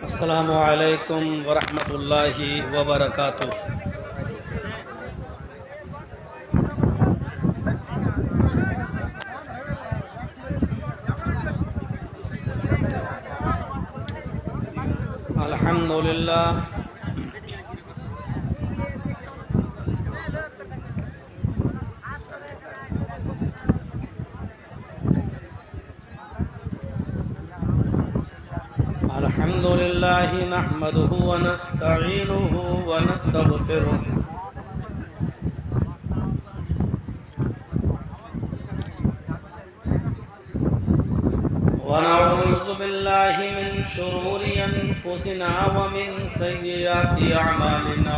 अस्सलामु अलैकुम वरहमतुल्लाहि वबरकातुह। अल्हम्दुलिल्लाह अल्हम्दुलिल्लाहि नहमदुहु व नस्तईनुहु व नस्तगफिरुह व नऊज़ु बिल्लाहि मिन शुरूरि अनफुसिना व मिन सय्यिआति अअमालिना।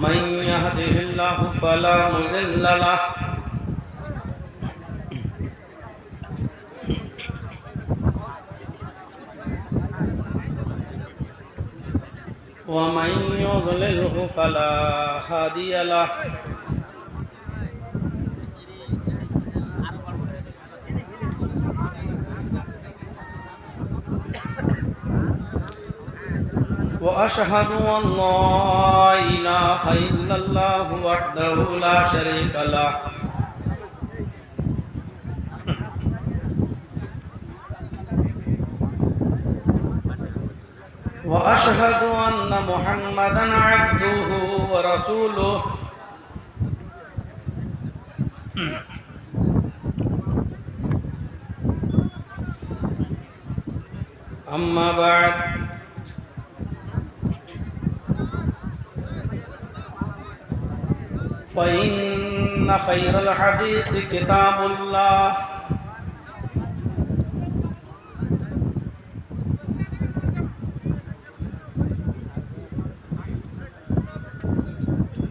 मन यहदिहिल्लाहु फला मुज़िल्ल लहु व मन युज़लिलहु फला हादिय लहु। व अशहदु अल्ला इलाहा इल्लल्लाहु वहदहु ला शरीका लहु व अशहदु अन्न मुहम्मदन अब्दुहु व रसूलुहु। अम्मा बाद फ़इन्न खैरल हदीस किताबुल्लाह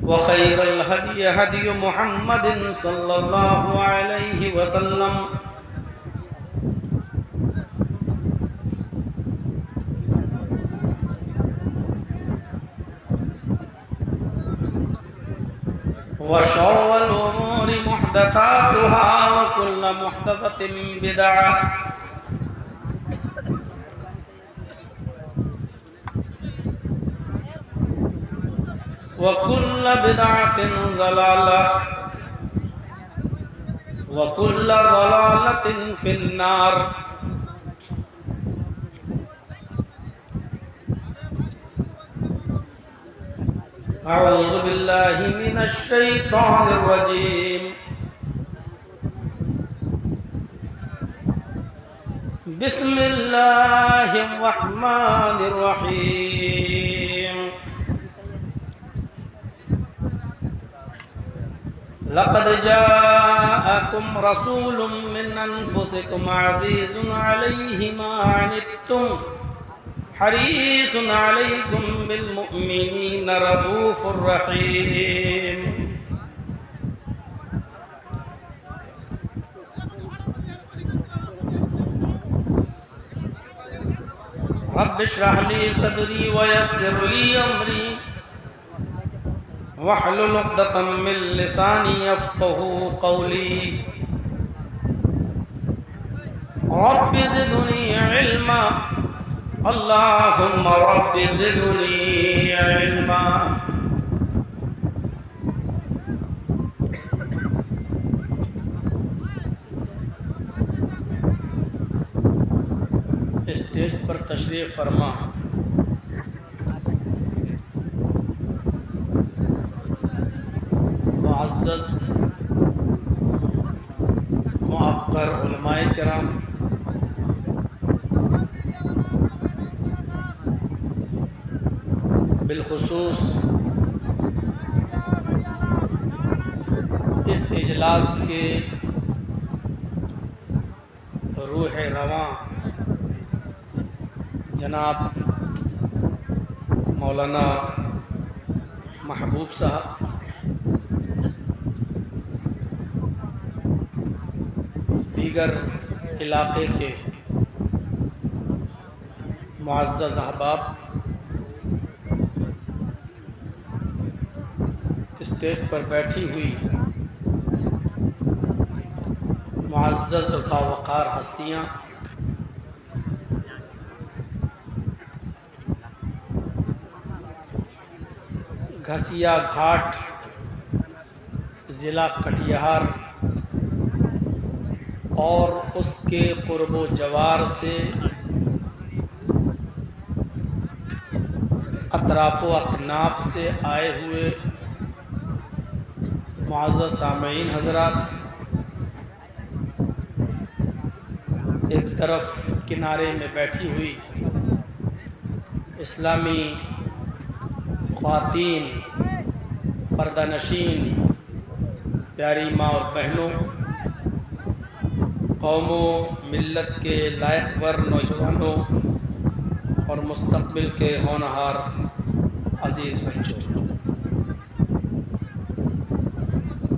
व खैरल हदी हदी मुहम्मदिन सल्लल्लाहु अलैहि वसल्लम व शर्रल उमूरि मुहदसातुहा व कुल्लु मुहदसतिन बिदअह व कुल्लु बिदअतिन ज़लालह व कुल्लु ज़लालतिन फिन्नार। अऊज़ु बिल्लाहि मिनश शैतानिर रजीम। बिस्मिल्लाहिर रहमानिर रहीम। लक़द जाअकुम रसूलुम मिन अनफुसिकुम अज़ीज़ुन अलैहि मा अनित्तुम हरीसुन अलैकुम बिल मुमिनीन रऊफ़ुर रहीम। रब्बि इश्रह ली सदरी व यस्सिर ली अमरी वहलुल उक़दतम मिन लिसानी यफ़क़हू क़ौली। रब्बि ज़िदनी इल्मा अल्लाहुम्मा रब्बि ज़िदनी इल्मा। स्टेज पर तशरीफ़ फरमा मुअज़्ज़ज़ मुअक्कर उलमाए किराम, बिलखुसूस इस इजलास के रूह रवां जनाब मौलाना महबूब साहब, दीगर इलाक़े के मुअज़्ज़ज़ अहबाब, स्टेज पर बैठी हुई मुअज़्ज़ज़ और बावक़ार हस्तियाँ, घसिया घाट ज़िला कटिहार और उसके क़ुर्ब जवार से अतराफ़ व अकनाफ़ से आए हुए मुअज़्ज़ज़ सामीन हज़रात, एक तरफ किनारे में बैठी हुई इस्लामी ख़वातीन, पर्दा नशीन, प्यारी माँ और बहनों, कौमों मिल्लत के लायकवर नौजवानों और मुस्तक़बिल के होनहार अज़ीज़ बच्चों,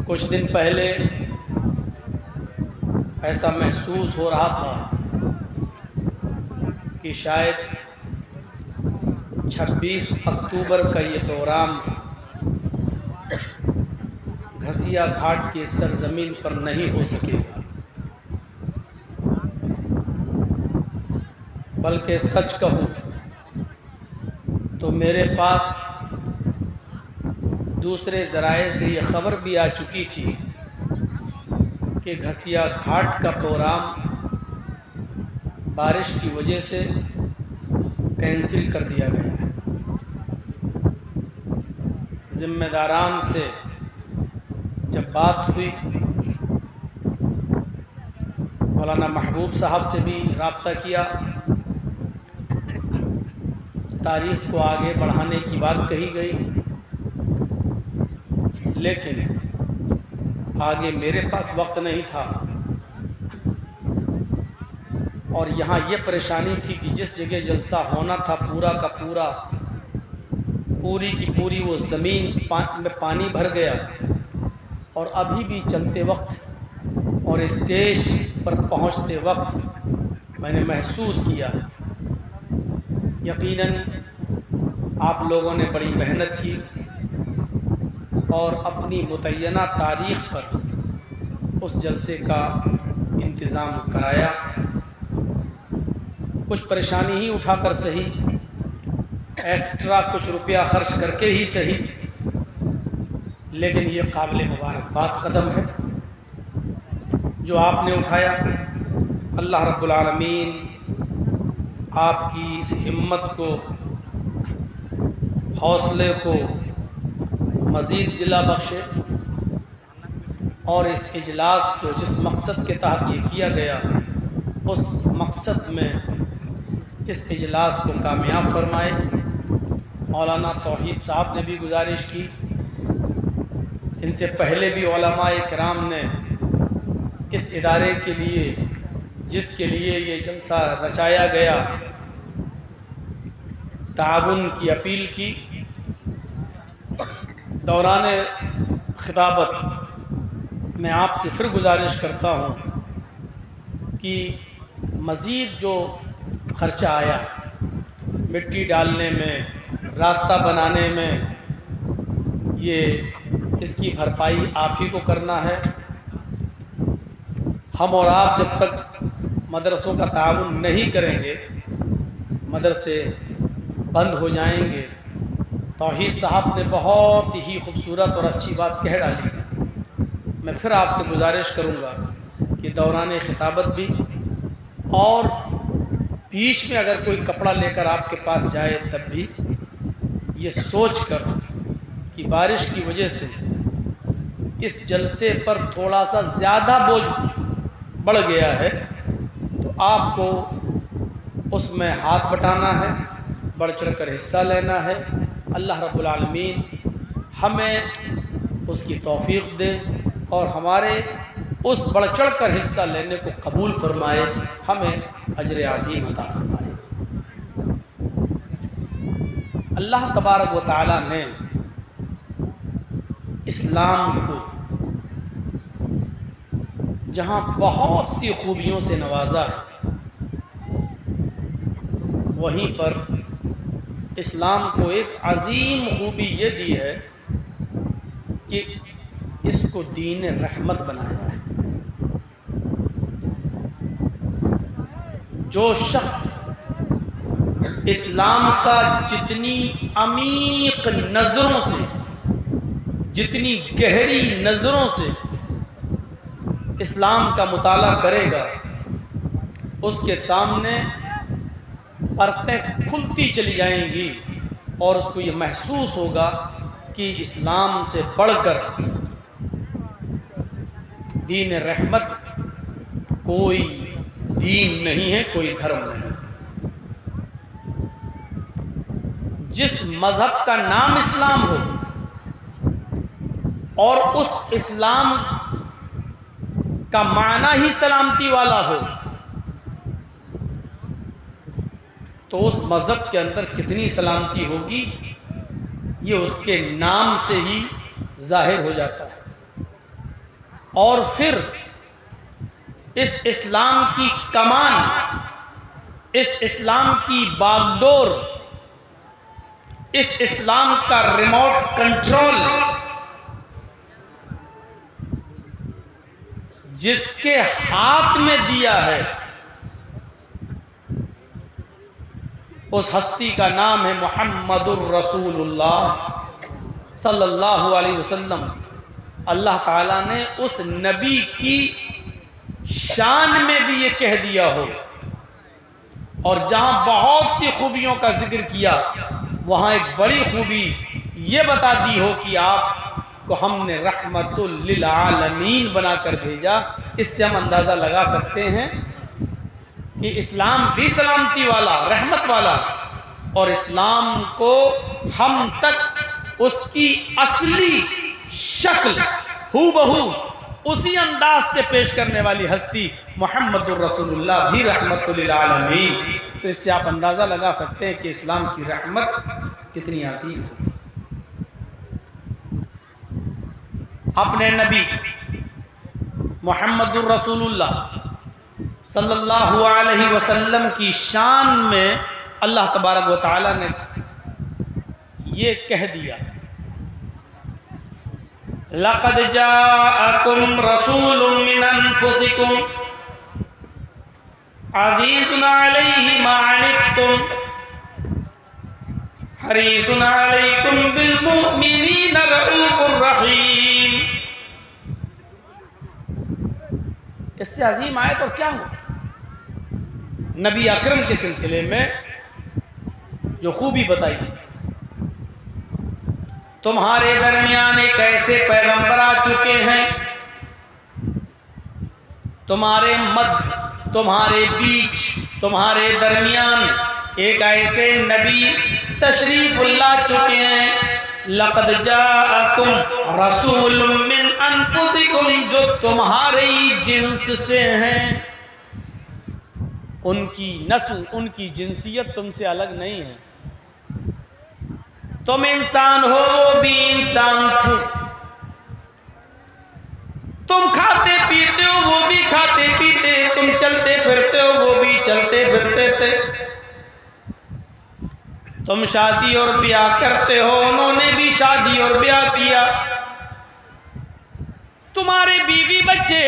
कुछ दिन पहले ऐसा महसूस हो रहा था कि शायद 26 अक्टूबर का ये प्रोग्राम घसिया घाट की सरजमीन पर नहीं हो सकेगा, बल्कि सच कहूँ तो मेरे पास दूसरे ज़राए से ये ख़बर भी आ चुकी थी कि घसिया घाट का प्रोग्राम बारिश की वजह से कैंसिल कर दिया गया है। ज़िम्मेदारान से जब बात हुई, मौलाना महबूब साहब से भी रब्ता किया, तारीख़ को आगे बढ़ाने की बात कही गई, लेकिन आगे मेरे पास वक्त नहीं था और यहाँ ये परेशानी थी कि जिस जगह जलसा होना था पूरा का पूरा, पूरी की पूरी वो ज़मीन में पानी भर गया और अभी भी चलते वक्त और स्टेज पर पहुँचते वक्त मैंने महसूस किया, यकीनन आप लोगों ने बड़ी मेहनत की और अपनी मुतय्यना तारीख़ पर उस जलसे का इंतज़ाम कराया। कुछ परेशानी ही उठाकर सही, एक्स्ट्रा कुछ रुपया ख़र्च करके ही सही, लेकिन ये काबिल मुबारकबाद कदम है जो आपने उठाया। अल्लाह रब्बुल आलमीन आपकी इस हिम्मत को, हौसले को मज़ीद जिला बख्शे और इस इजलास को जिस मकसद के तहत ये किया गया उस मकसद में इस इजलास को कामयाब फरमाए। मौलाना तौहीद साहब ने भी गुजारिश की, इनसे पहले भी उलमाए किराम ने इस इदारे के लिए, जिसके लिए ये जलसा रचाया गया, ताउन की अपील की। दौरान खिताबत मैं आपसे फिर गुजारिश करता हूँ कि मज़ीद जो ख़र्चा आया मिट्टी डालने में, रास्ता बनाने में, ये इसकी भरपाई आप ही को करना है। हम और आप जब तक मदरसों का ताउन नहीं करेंगे, मदरसे बंद हो जाएंगे। तौहीद साहब ने बहुत ही खूबसूरत और अच्छी बात कह डाली। मैं फिर आपसे गुजारिश करूँगा कि दौरान खिताबत भी और बीच में अगर कोई कपड़ा लेकर आपके पास जाए तब भी ये सोच कर कि बारिश की वजह से इस जलसे पर थोड़ा सा ज़्यादा बोझ बढ़ गया है, तो आपको उसमें हाथ बटाना है, बढ़ चढ़ कर हिस्सा लेना है। अल्लाह रब्बुल आलमीन हमें उसकी तौफीक दे और हमारे उस बढ़ चढ़ कर हिस्सा लेने को कबूल फरमाए, हमें अजर अज़ीम अता फरमाए। अल्लाह तबारक व तआला ने इस्लाम को जहाँ बहुत सी खूबियों से नवाजा है, वहीं पर इस्लाम को एक अज़ीम खूबी ये दी है कि इसको दीन रहमत बनाया है। जो शख्स इस्लाम का जितनी अमीक नज़रों से, जितनी गहरी नज़रों से इस्लाम का मुताला करेगा, उसके सामने परतें खुलती चली जाएंगी और उसको ये महसूस होगा कि इस्लाम से बढ़कर दीन रहमत कोई दीन नहीं है, कोई धर्म नहीं। जिस मज़हब का नाम इस्लाम हो और उस इस्लाम का माना ही सलामती वाला हो, तो उस मज़हब के अंदर कितनी सलामती होगी ये उसके नाम से ही जाहिर हो जाता है। और फिर इस इस्लाम की कमान, इस इस्लाम की बागडोर, इस इस्लाम का रिमोट कंट्रोल जिसके हाथ में दिया है, उस हस्ती का नाम है मुहम्मदुर रसूलुल्लाह सल्लल्लाहु अलैहि वसल्लम। अल्लाह ताला ने उस नबी की शान में भी ये कह दिया हो, और जहां बहुत सी खूबियों का जिक्र किया, वहां एक बड़ी खूबी ये बता दी हो कि आपको हमने रहमतुल लिल आलमीन बनाकर भेजा। इससे हम अंदाज़ा लगा सकते हैं कि इस्लाम भी सलामती वाला, रहमत वाला, और इस्लाम को हम तक उसकी असली शक्ल हूबहू उसी अंदाज से पेश करने वाली हस्ती मुहम्मदुर रसूलुल्लाह भी रहमतुल लिल आलमीन। तो इससे आप अंदाज़ा लगा सकते हैं कि इस्लाम की रहमत कितनी अजीम है। अपने नबी मुहम्मदुर रसूलुल्लाह सल्लल्लाहु अलैहि वसल्लम की शान में अल्लाह तबारक व तआला ने ये कह दिया, लक़द जाअकुम रसूलुम मिन अनफुसिकुम अज़ीज़ुन अलैहि मा अनित्तुम हरीसुन अलैकुम बिल मुमिनीना रऊफ़ुर रहीम। इससे अजीम आयत और क्या हो। नबी अकरम के सिलसिले में जो खूबी बताई, तुम्हारे दरमियान एक ऐसे पैगंबर आ चुके हैं, तुम्हारे मध्य, तुम्हारे बीच, तुम्हारे दरमियान एक ऐसे नबी तशरीफ ला चुके हैं। लक़द जाअकुम रसूलुम मिन अनफुसिकुम, जो तुम्हारे ही जिन्स से हैं, उनकी नस्ल, उनकी जिनसियत तुमसे अलग नहीं है। तुम इंसान हो, वो भी इंसान थे। तुम खाते पीते हो, वो भी खाते पीते। तुम चलते फिरते हो, वो भी चलते फिरते थे। तुम शादी और ब्याह करते हो, उन्होंने भी शादी और ब्याह किया। तुम्हारे बीवी बच्चे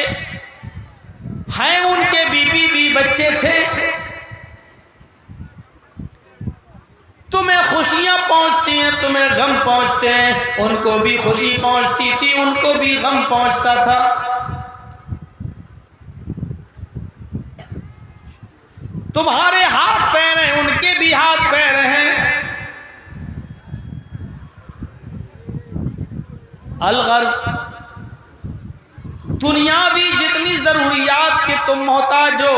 हैं, उनके बीवी भी बच्चे थे। तुम्हें खुशियां पहुंचती हैं, तुम्हें गम पहुंचते हैं। उनको भी खुशी पहुंचती थी, उनको भी गम पहुंचता था। तुम्हारे हाथ पैर हैं, उनके भी हाथ पैर हैं। अलगर्ज दुनियावी जितनी जरूरियात के तुम मोहताज हो,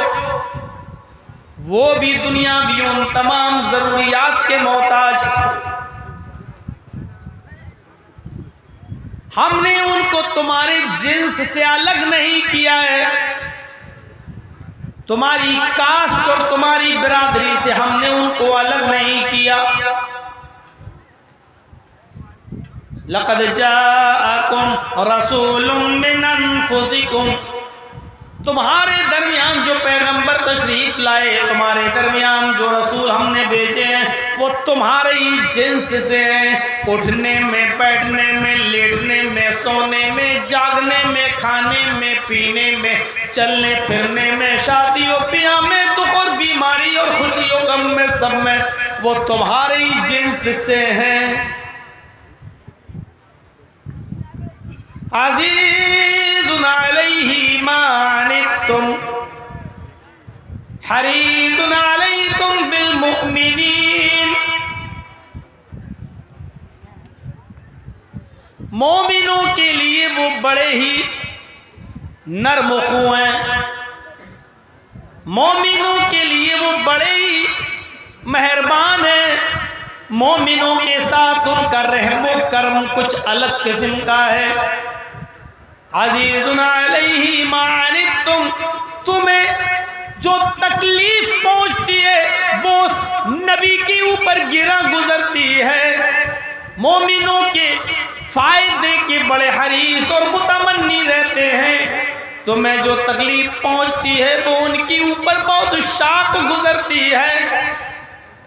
वो भी दुनियावी उन तमाम जरूरियात के मोहताज। हमने उनको तुम्हारे जिन्स से अलग नहीं किया है। तुम्हारी कास्ट और तुम्हारी बिरादरी से हमने उनको अलग नहीं किया। लक़द जाअकुम रसूलुम मिन अनफुसिकुम, तुम्हारे दरमियान जो पैगंबर तशरीफ लाए, तुम्हारे दरमियान जो रसूल हमने भेजे हैं, वो तुम्हारे ही जिन्स से हैं। उठने में, बैठने में, लेटने में, सोने में, जागने में, खाने में, पीने में, चलने फिरने में, शादियों ब्याह में, दुख और बीमारी और खुशियों गम में सब में वो तुम्हारे ही जिन्स से हैं। अज़ीज़ुन अलैहि मा अनित्तुम हरीज़ुन अलैकुम बिल मुमिनीन। मोमिनों के लिए वो बड़े ही नर्म ख़ुँ हैं, मोमिनों के लिए वो बड़े ही मेहरबान हैं। मोमिनों के साथ उनका रहमो करम कुछ अलग किस्म का है। अज़ीज़ुन अलैहि मा अनित्तुम, तुम्हें जो तकलीफ पहुंचती है वो उस नबी के ऊपर गिरा गुजरती है। मोमिनों के फायदे के बड़े हरीस और मुतमन्नी रहते हैं। तुम्हें जो तकलीफ पहुंचती है वो उनके ऊपर बहुत शाख गुजरती है।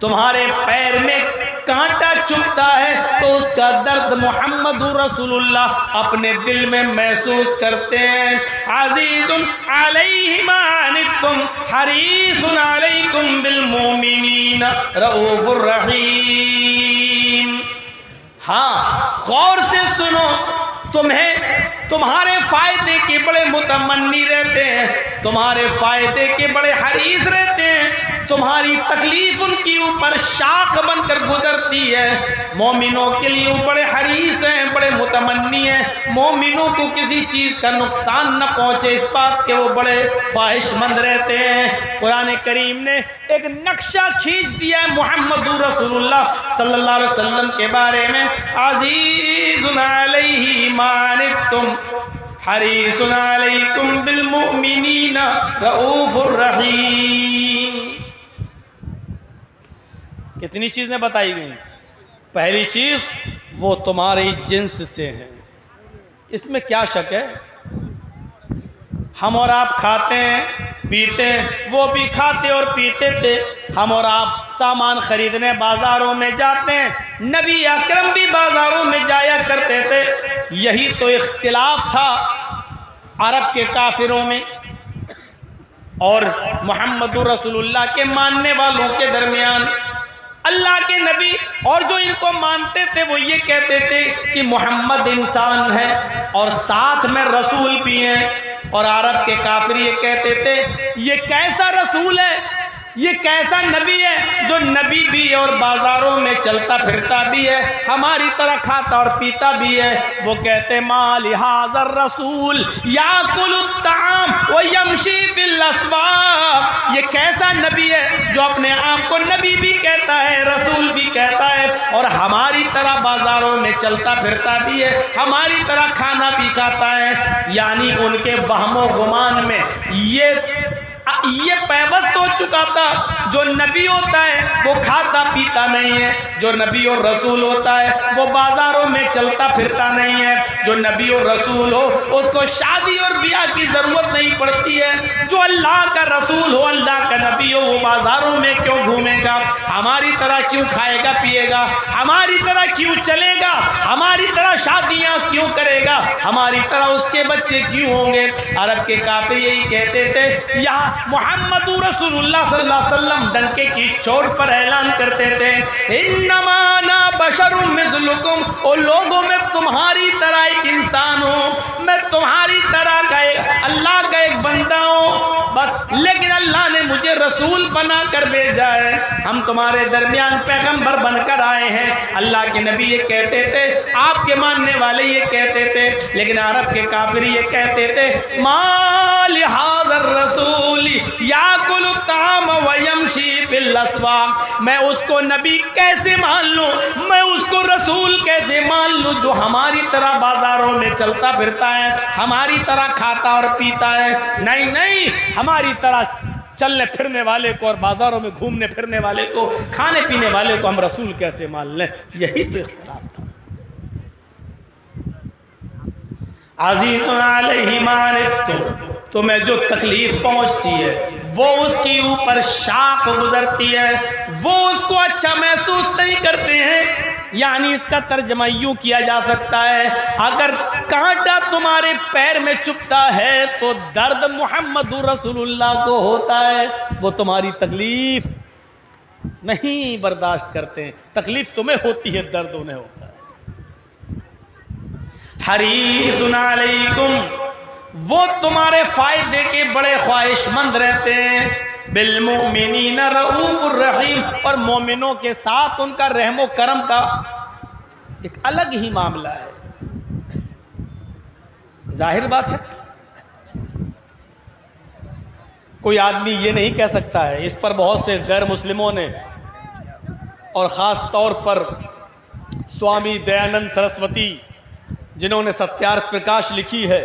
तुम्हारे पैर में कांटा चुभता है तो उसका दर्द मुहम्मदुर रसूलुल्लाह अपने दिल में महसूस करते हैं। अज़ीज़ुन अलैहि मा अनित्तुम हरीसुन अलैकुम बिल मुमिनीना रऊफुर रहीम। हाँ, गौर से सुनो, तुम्हें तुम्हारे फायदे के बड़े मुतमन्नी रहते हैं, तुम्हारे फायदे के बड़े हरीस रहते हैं। तुम्हारी तकलीफ उनके ऊपर शाख बनकर गुजरती है। मोमिनों के लिए वो बड़े हरीस हैं, बड़े मुतमन्नी हैं। मोमिनों को किसी चीज़ का नुकसान न पहुँचे इस बात के वो बड़े ख्वाहिशमंद रहते हैं। कुरान करीम ने एक नक्शा खींच दिया है मुहम्मदुर रसूलुल्लाह सल्लल्लाहु अलैहि वसल्लम के बारे में। अज़ीज़ुन अलैहि मा अनित्तुम हरीसुन अलैकुम बिल मुमिनीना रऊफुर रहीम। कितनी चीज़ें बताई गई। पहली चीज़, वो तुम्हारे जिन्स से है, इसमें क्या शक है। हम और आप खाते हैं पीते हैं, वो भी खाते और पीते थे। हम और आप सामान खरीदने बाज़ारों में जाते हैं, नबी अकरम भी बाज़ारों में जाया करते थे। यही तो इख्तिलाफ था अरब के काफिरों में और मुहम्मदुर रसूलुल्लाह के मानने वालों के दरमियान। अल्लाह के नबी और जो इनको मानते थे वो ये कहते थे कि मोहम्मद इंसान है और साथ में रसूल भी हैं। और अरब के काफिर ये कहते थे ये कैसा रसूल है, ये कैसा नबी है जो नबी भी और बाजारों में चलता फिरता भी है, हमारी तरह खाता और पीता भी है। वो कहते माल हाज़र रसूल याकुलुत ताम व यमशी फिल अस्वाक। ये कैसा नबी है जो अपने आप को नबी भी कहता है, रसूल भी कहता है और हमारी तरह बाजारों में चलता फिरता भी है, हमारी तरह खाना भी खाता है। यानी उनके वहमो गुमान में ये पैवस्त हो चुका था, जो नबी होता है वो खाता पीता नहीं है, जो नबी और रसूल होता है वो बाजारों में चलता फिरता नहीं है। जो नबी और रसूल हो उसको शादी और ब्याह की जरूरत नहीं पड़ती है। जो अल्लाह का रसूल हो, अल्लाह का नबी हो, वो बाजारों में क्यों घूमेगा, हमारी तरह क्यों खाएगा पिएगा, हमारी तरह क्यों चलेगा, हमारी तरह शादियां क्यों करेगा, हमारी तरह उसके बच्चे क्यों होंगे। अरब के काफिर यही कहते थे। यहाँ मुहम्मदुर रसूलुल्लाह सल्लल्लाहु अलैहि वसल्लम डंके की चोट पर ऐलान करते थे इन्नमा अना बशरुम मिस्लुकुम, ओ लोगों में तुम्हारी तरह एक इंसान हूँ, मैं तुम्हारी तरह का अल्लाह का एक बंदा हूँ बस, लेकिन अल्लाह ने मुझे रसूल बना कर भेजा है, हम तुम्हारे दरमियान पैगंबर बनकर आए हैं। अल्लाह के नबी ये कहते थे, आपके मानने वाले ये कहते थे, लेकिन अरब के काफिर ये कहते थे माल हाज़र रसूल याकुलु ताम व यमशी फिल अस्वाक। मैं उसको नबी कैसे मान लूँ, मैं उसको रसूल कैसे मान लूँ जो हमारी तरह बाजारों में चलता फिरता है, हमारी तरह खाता और पीता है। नहीं नहीं, हमारी तरह चलने फिरने वाले को और बाजारों में घूमने फिरने वाले को, खाने पीने वाले को हम रसूल कैसे मान लें। यही तो इख्तिलाफ था। अज़ीज़ुन अलैहि मा अनित्तुम, तुम्हें जो तकलीफ पहुंचती है वो उसके ऊपर शाख गुजरती है, वो उसको अच्छा महसूस नहीं करते हैं, यानी इसका तर्जमा यूं किया जा सकता है, अगर कांटा तुम्हारे पैर में चुभता है तो दर्द मुहम्मदुर रसूलुल्लाह को होता है, वो तुम्हारी तकलीफ नहीं बर्दाश्त करते हैं। तकलीफ तुम्हें होती है, दर्द उन्हें होता है। हरीसुन अलैकुम, वो तुम्हारे फायदे के बड़े ख्वाहिशमंद रहते हैं। बिलमुमिनीना रऊफुर रहीम, और मोमिनों के साथ उनका रहमो करम का एक अलग ही मामला है। जाहिर बात है, कोई आदमी ये नहीं कह सकता है, इस पर बहुत से गैर मुस्लिमों ने और ख़ास तौर पर स्वामी दयानंद सरस्वती जिन्होंने सत्यार्थ प्रकाश लिखी है,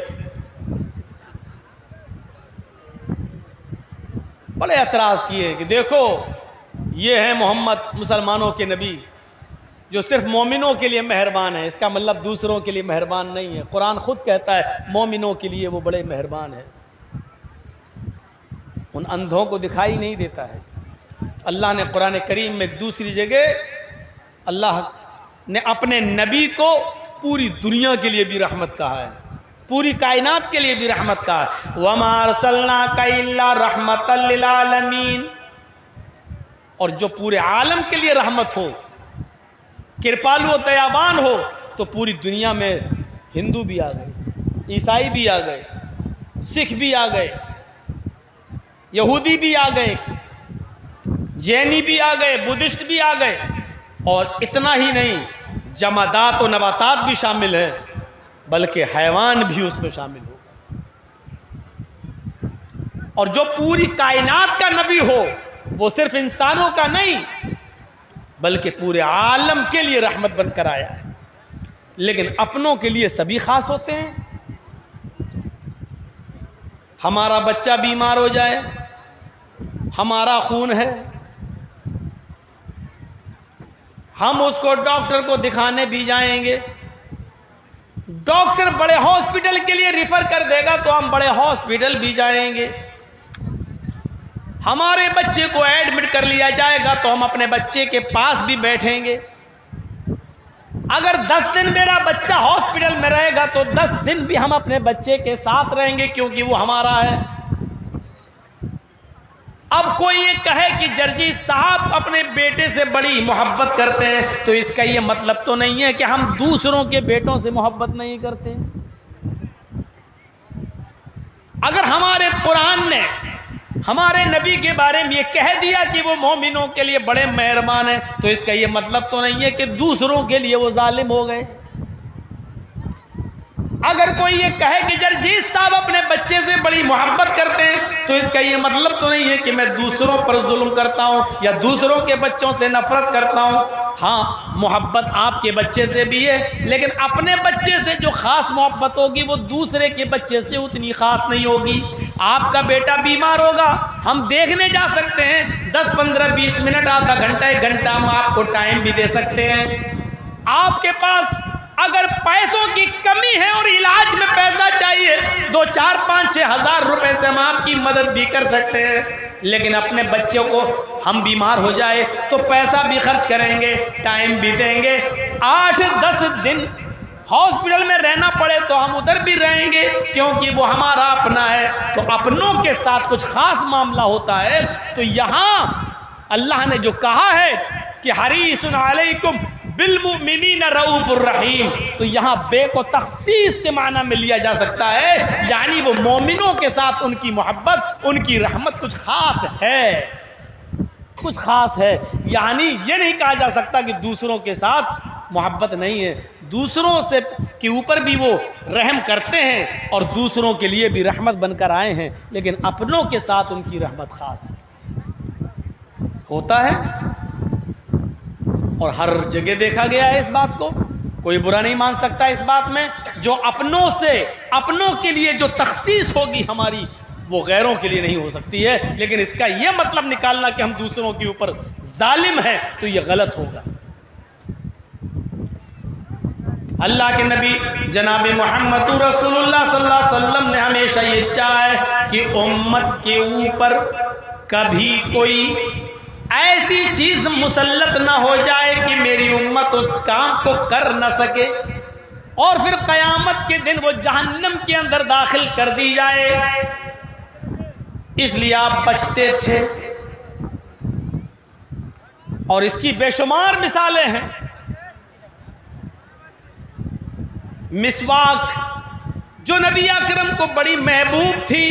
बड़े एतराज़ किए कि देखो ये है मोहम्मद मुसलमानों के नबी जो सिर्फ मोमिनों के लिए मेहरबान है, इसका मतलब दूसरों के लिए मेहरबान नहीं है। कुरान खुद कहता है मोमिनों के लिए वो बड़े मेहरबान है, उन अंधों को दिखाई नहीं देता है। अल्लाह ने कुरान करीम में दूसरी जगह अल्लाह ने अपने नबी को पूरी दुनिया के लिए भी रहमत कहा है, पूरी कायनात के लिए भी रहमत कहा है। वमा अरसलनाका इल्ला रहमतल लिल आलमीन, और जो पूरे आलम के लिए रहमत हो, कृपालु दयावान हो, तो पूरी दुनिया में हिंदू भी आ गए, ईसाई भी आ गए, सिख भी आ गए, यहूदी भी आ गए, जैनी भी आ गए, बुद्धिस्ट भी आ गए, और इतना ही नहीं जमादात और नबातात भी शामिल है, बल्कि हैवान भी उसमें शामिल हो। और जो पूरी कायनात का नबी हो वो सिर्फ इंसानों का नहीं बल्कि पूरे आलम के लिए रहमत बनकर आया है। लेकिन अपनों के लिए सभी खास होते हैं। हमारा बच्चा बीमार हो जाए, हमारा खून है, हम उसको डॉक्टर को दिखाने भी जाएंगे, डॉक्टर बड़े हॉस्पिटल के लिए रिफर कर देगा तो हम बड़े हॉस्पिटल भी जाएंगे। हमारे बच्चे को एडमिट कर लिया जाएगा तो हम अपने बच्चे के पास भी बैठेंगे। अगर 10 दिन मेरा बच्चा हॉस्पिटल में रहेगा तो 10 दिन भी हम अपने बच्चे के साथ रहेंगे, क्योंकि वो हमारा है। अब कोई ये कहे कि जर्जी साहब अपने बेटे से बड़ी मोहब्बत करते हैं, तो इसका ये मतलब तो नहीं है कि हम दूसरों के बेटों से मोहब्बत नहीं करते। अगर हमारे कुरान ने हमारे नबी के बारे में ये कह दिया कि वो मोमिनों के लिए बड़े मेहरबान हैं, तो इसका ये मतलब तो नहीं है कि दूसरों के लिए वो जालिम हो गए। अगर कोई ये कहे कि जरजीत साहब अपने बच्चे से बड़ी मोहब्बत करते हैं, तो इसका ये मतलब तो नहीं है कि मैं दूसरों पर जुल्म करता हूँ या दूसरों के बच्चों से नफरत करता हूँ। हाँ, मोहब्बत आपके बच्चे से भी है, लेकिन अपने बच्चे से जो ख़ास मोहब्बत होगी वो दूसरे के बच्चे से उतनी ख़ास नहीं होगी। आपका बेटा बीमार होगा, हम देखने जा सकते हैं, 10, 15, 20 मिनट, आधा घंटा, 1 घंटा हम आपको टाइम भी दे सकते हैं। आपके पास अगर पैसों की कमी है और इलाज में पैसा चाहिए, 2, 4, 5, 6 हज़ार रुपए से हम आपकी मदद भी कर सकते हैं। लेकिन अपने बच्चों को हम बीमार हो जाए तो पैसा भी खर्च करेंगे, टाइम भी देंगे। 8-10 दिन हॉस्पिटल में रहना पड़े तो हम उधर भी रहेंगे, क्योंकि वो हमारा अपना है। तो अपनों के साथ कुछ खास मामला होता है। तो यहाँ अल्लाह ने जो कहा है कि हरीसुन अलैकुम बिलमुमिनीना रऊफुर रहीम, तो यहाँ बे को तखसीस के माना में लिया जा सकता है, यानी वो मोमिनों के साथ उनकी मोहब्बत, उनकी रहमत कुछ खास है, कुछ खास है। यानी ये नहीं कहा जा सकता कि दूसरों के साथ मोहब्बत नहीं है, दूसरों से के ऊपर भी वो रहम करते हैं और दूसरों के लिए भी रहमत बनकर आए हैं, लेकिन अपनों के साथ उनकी रहमत खास है, होता है। और हर जगह देखा गया है इस बात को, कोई बुरा नहीं मान सकता इस बात में। जो अपनों से, अपनों के लिए जो तखसीस होगी हमारी, वो गैरों के लिए नहीं हो सकती है। लेकिन इसका यह मतलब निकालना कि हम दूसरों के ऊपर जालिम हैं, तो यह गलत होगा। अल्लाह के नबी जनाब मोहम्मद रसूलुल्लाह सल्लल्लाहु अलैहि वसल्लम ने हमेशा ये चाहा है कि उम्मत के ऊपर कभी कोई ऐसी चीज मुसल्लत ना हो जाए कि मेरी उम्मत उस काम को कर न सके और फिर कयामत के दिन वो जहन्नम के अंदर दाखिल कर दी जाए, इसलिए आप बचते थे। और इसकी बेशुमार मिसालें हैं। मिसवाक जो नबी अकरम को बड़ी महबूब थी,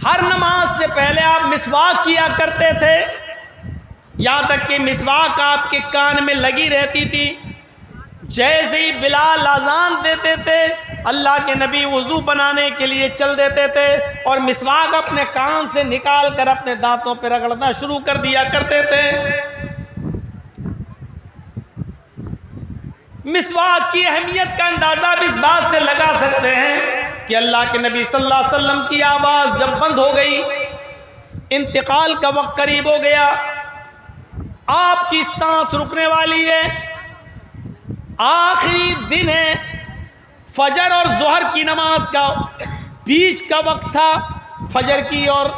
हर नमाज से पहले आप मिसवाक किया करते थे, यहां तक कि मिसवाक आपके कान में लगी रहती थी। जैसे ही बिलाल अजान देते थे, अल्लाह के नबी वुजू बनाने के लिए चल देते थे और मिसवाक अपने कान से निकाल कर अपने दांतों पर रगड़ना शुरू कर दिया करते थे। मिसवाक की अहमियत का अंदाजा भी इस बात से लगा सकते हैं कि अल्लाह के नबी सल्लल्लाहु अलैहि वसल्लम की आवाज़ जब बंद हो गई, इंतकाल का वक्त करीब हो गया, आपकी सांस रुकने वाली है, आखिरी दिन है, फजर और जोहर की नमाज का बीच का वक्त था। फजर की और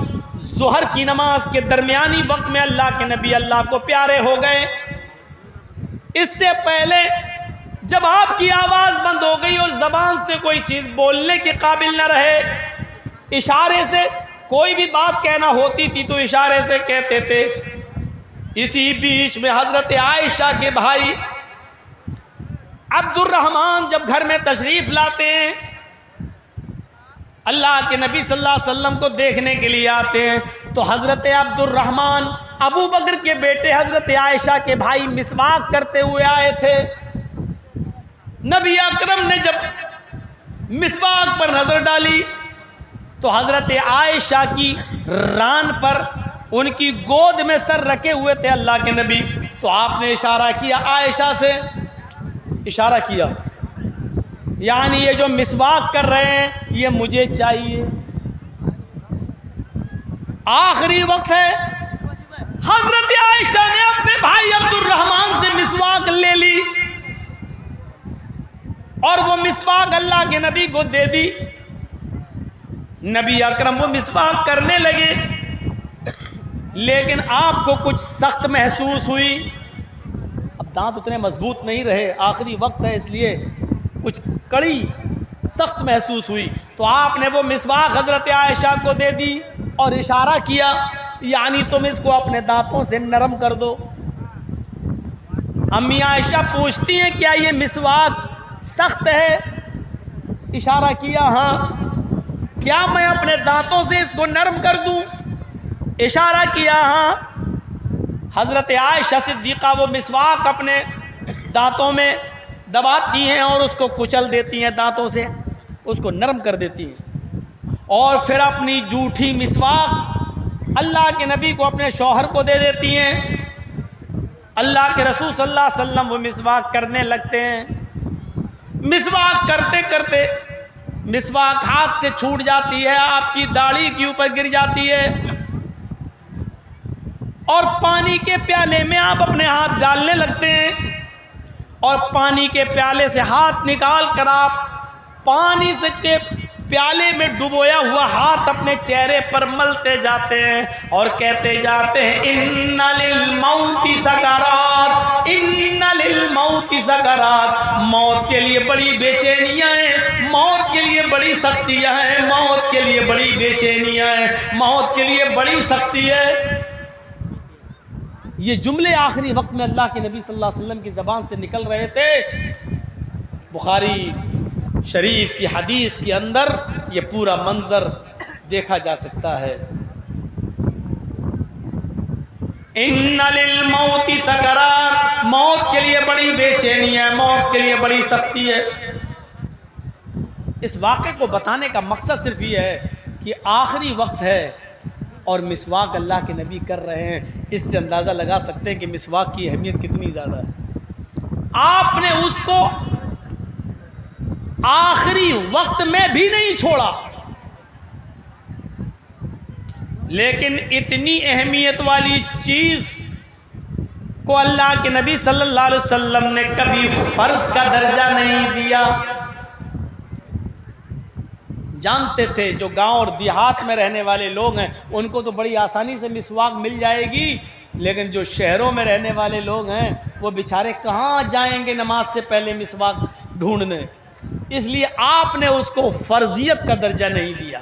जोहर की नमाज के दरमियानी वक्त में अल्लाह के नबी अल्लाह को प्यारे हो गए। इससे पहले जब आपकी आवाज़ बंद हो गई और ज़बान से कोई चीज़ बोलने के काबिल न रहे, इशारे से कोई भी बात कहना होती थी तो इशारे से कहते थे। इसी बीच में हज़रत आयशा के भाई अब्दुर्रहमान जब घर में तशरीफ़ लाते हैं, अल्लाह के नबी सल्लल्लाहु अलैहि वसल्लम को देखने के लिए आते हैं, तो हज़रत अब्दुर्रहमान अबू बकर के बेटे हज़रत आयशा के भाई मिसवाक करते हुए आए थे। नबी अकरम ने जब मिसवाक पर नज़र डाली तो हज़रत आयशा की रान पर उनकी गोद में सर रखे हुए थे अल्लाह के नबी, तो आपने इशारा किया, आयशा से इशारा किया, यानी ये जो मिसवाक कर रहे हैं ये मुझे चाहिए। आखिरी वक्त है, हजरत आयशा ने अपने भाई अब्दुर्रहमान से मिसवाक ले ली और वो मिसवाक अल्लाह के नबी को दे दी। नबी अकरम वो मिसवाक करने लगे, लेकिन आपको कुछ सख्त महसूस हुई। अब दांत उतने मजबूत नहीं रहे, आखिरी वक्त है, इसलिए कुछ कड़ी सख्त महसूस हुई, तो आपने वो मिसवाक हजरत आयशा को दे दी और इशारा किया, यानी तुम इसको अपने दांतों से नरम कर दो। अम्मी आयशा पूछती हैं, क्या ये मिसवाक सख्त है? इशारा किया, हाँ। क्या मैं अपने दांतों से इसको नरम कर दूं? इशारा किया, हाँ। हजरत आयशा सिद्दीक़ा वो मिसवाक अपने दांतों में दबाती हैं और उसको कुचल देती हैं, दांतों से उसको नरम कर देती हैं, और फिर अपनी जूठी मिसवाक अल्लाह के नबी को, अपने शौहर को दे देती हैं। अल्लाह के रसूल सल्लल्लाहु अलैहि वसल्लम वो मिसवाक करने लगते हैं। मिसवाक करते करते मिसवाक हाथ से छूट जाती है, आपकी दाढ़ी के ऊपर गिर जाती है और पानी के प्याले में आप अपने हाथ डालने लगते हैं और पानी के प्याले से हाथ निकाल कर आप पानी से के प्याले में डुबोया हुआ हाथ अपने चेहरे पर मलते जाते हैं और कहते जाते हैं, इन्ना लिल मौति सकरात, इन्ना लिल मौति सकरात। मौत के लिए बड़ी बेचैनियां हैं, मौत के लिए बड़ी सख्तियां हैं, मौत के लिए बड़ी बेचैनियां हैं, मौत के लिए बड़ी सख्ती है। ये जुमले आखिरी वक्त में अल्लाह के नबी सल्लल्लाहु अलैहि वसल्लम की ज़बान से निकल रहे थे। बुखारी शरीफ की हदीस के अंदर ये पूरा मंजर देखा जा सकता है। इन्ना लिल मौति सकरात, मौत के लिए बड़ी बेचैनी है, मौत के लिए बड़ी सख्ती है। इस वाक़े को बताने का मकसद सिर्फ ये है कि आखिरी वक्त है और मिसवाक अल्लाह के नबी कर रहे हैं। इससे अंदाज़ा लगा सकते हैं कि मिसवाक की अहमियत कितनी ज़्यादा है। आपने उसको आखिरी वक्त में भी नहीं छोड़ा, लेकिन इतनी अहमियत वाली चीज़ को अल्लाह के नबी सल्लल्लाहु अलैहि वसल्लम ने कभी फ़र्ज का दर्जा नहीं दिया। जानते थे जो गांव और देहात में रहने वाले लोग हैं उनको तो बड़ी आसानी से मिसवाक मिल जाएगी, लेकिन जो शहरों में रहने वाले लोग हैं वो बेचारे कहाँ जाएंगे नमाज से पहले मिसवाक ढूंढने। इसलिए आपने उसको फर्जियत का दर्जा नहीं दिया,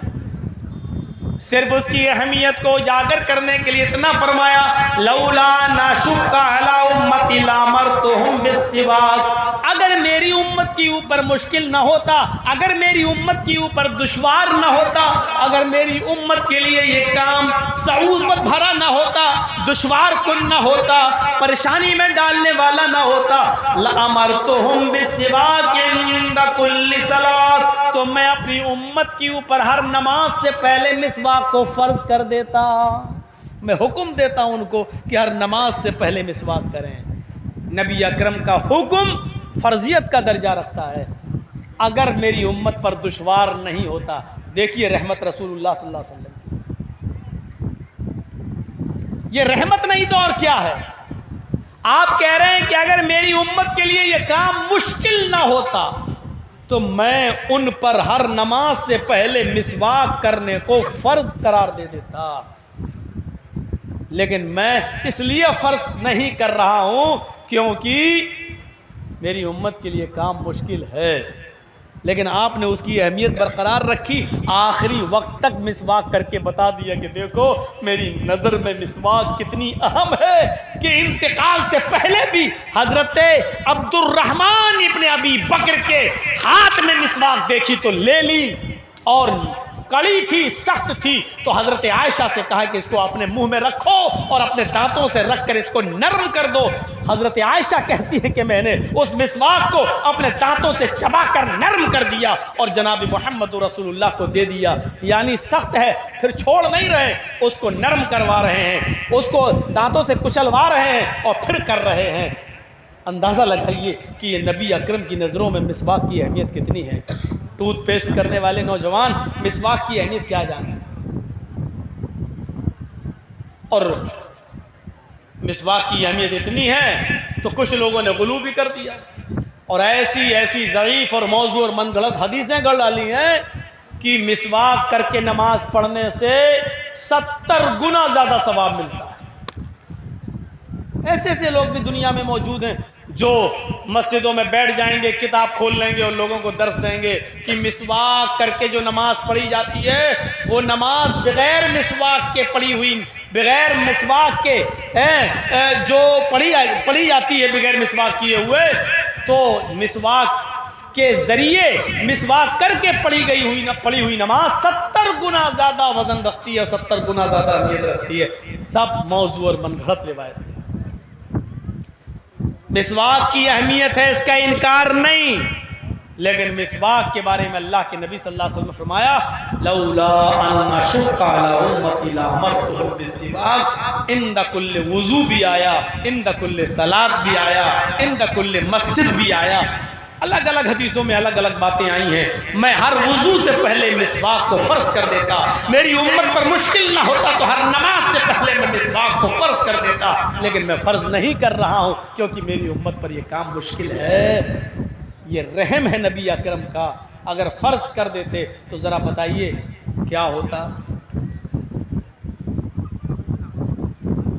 सिर्फ उसकी अहमियत को उजागर करने के लिए इतना फरमाया, लौला नाशुक्का अला उम्मती लामरतुहुम बिस्सिवाक। अगर मेरी उम्मत के ऊपर मुश्किल ना होता, अगर मेरी उम्मत के ऊपर दुश्वार ना होता, अगर मेरी उम्मत के लिए ये काम सऊबत भरा ना होता, दुश्वार कुन ना होता, परेशानी में डालने वाला ना होता, लामरतुहुम बिस्सिवाक इंदा कुल्ली सलात, तो मैं अपनी उम्मत के ऊपर हर नमाज से पहले मिसवाक को फर्ज कर देता। मैं हुक्म देता हूं उनको कि हर नमाज से पहले मिसवाक करें। नबी अकरम का हुक्म फर्जियत का दर्जा रखता है। अगर मेरी उम्मत पर दुश्वार नहीं होता, देखिए रहमत रसूलुल्लाह सल्लल्लाहु अलैहि वसल्लम, ये रहमत नहीं तो और क्या है। आप कह रहे हैं कि अगर मेरी उम्मत के लिए ये काम मुश्किल ना होता तो मैं उन पर हर नमाज से पहले मिसवाक करने को फर्ज करार दे देता, लेकिन मैं इसलिए फर्ज नहीं कर रहा हूं क्योंकि मेरी उम्मत के लिए काम मुश्किल है। लेकिन आपने उसकी अहमियत बरकरार रखी, आखिरी वक्त तक मिसवाक करके बता दिया कि देखो मेरी नज़र में मिसवाक कितनी अहम है कि इंतकाल से पहले भी हजरत अब्दुर्रहमान इब्ने अबी बकर के हाथ में मिसवाक देखी तो ले ली, और कड़ी थी, सख्त थी, तो हजरत आयशा से कहा कि इसको अपने मुंह में रखो और अपने दांतों से रखकर इसको नरम कर दो। हजरत आयशा कहती है कि मैंने उस मिसवाक को अपने दांतों से चबाकर नरम कर दिया और जनाब मोहम्मद रसूलुल्लाह को दे दिया। यानी सख्त है, फिर छोड़ नहीं रहे, उसको नरम करवा रहे हैं, उसको दांतों से कुचलवा रहे हैं और फिर कर रहे हैं। अंदाज़ा लगाइए कि ये नबी अकरम की नज़रों में मिसवाक की अहमियत कितनी है। टूथपेस्ट करने वाले नौजवान मिसवाक की अहमियत क्या जाने, और मिसवाक की अहमियत इतनी है तो कुछ लोगों ने गुलू भी कर दिया और ऐसी ऐसी ज़ईफ़ और मौजू और मनगढ़ंत हदीसें गढ़ डाली हैं कि मिसवाक करके नमाज पढ़ने से 70 गुना ज़्यादा सवाब मिलता है। ऐसे ऐसे लोग भी दुनिया में मौजूद हैं जो मस्जिदों में बैठ जाएंगे, किताब खोल लेंगे और लोगों को दर्स देंगे कि मिसवाक करके जो नमाज पढ़ी जाती है वो नमाज बगैर मिसवाक के पढ़ी हुई, बगैर मिसवाक के जो पढ़ी जाती है बगैर मिसवाक किए हुए, तो मिसवाक के ज़रिए मिसवाक करके पढ़ी हुई नमाज 70 गुना ज़्यादा वज़न रखती है और 70 गुना ज़्यादा अहमियत रखती है। सब मौजू और मनगढ़ंत रिवायत है। मिसवाक की अहमियत है, इसका इनकार नहीं, लेकिन मिसवाक के बारे में अल्लाह के नबी सल्लल्लाहु अलैहि वसल्लम ने फरमाया, लौला अन्ना शुक्का अला उम्मती लामरतुहुम बिस्सिवाक, इंदा कुल्ले वुजू भी आया, इंदा कुल्ले सलात भी आया, इंदा कुल्ले मस्जिद भी आया। अलग अलग हदीसों में अलग अलग बातें आई हैं। मैं हर वुजू से पहले मिसवाक को फ़र्ज कर देता, मेरी उम्मत पर मुश्किल ना होता तो हर नमाज से पहले मैं मिसवाक को फ़र्ज कर देता, लेकिन मैं फ़र्ज नहीं कर रहा हूँ क्योंकि मेरी उम्मत पर यह काम मुश्किल है। ये रहम है नबी अकरम का। अगर फ़र्ज कर देते तो ज़रा बताइए क्या होता।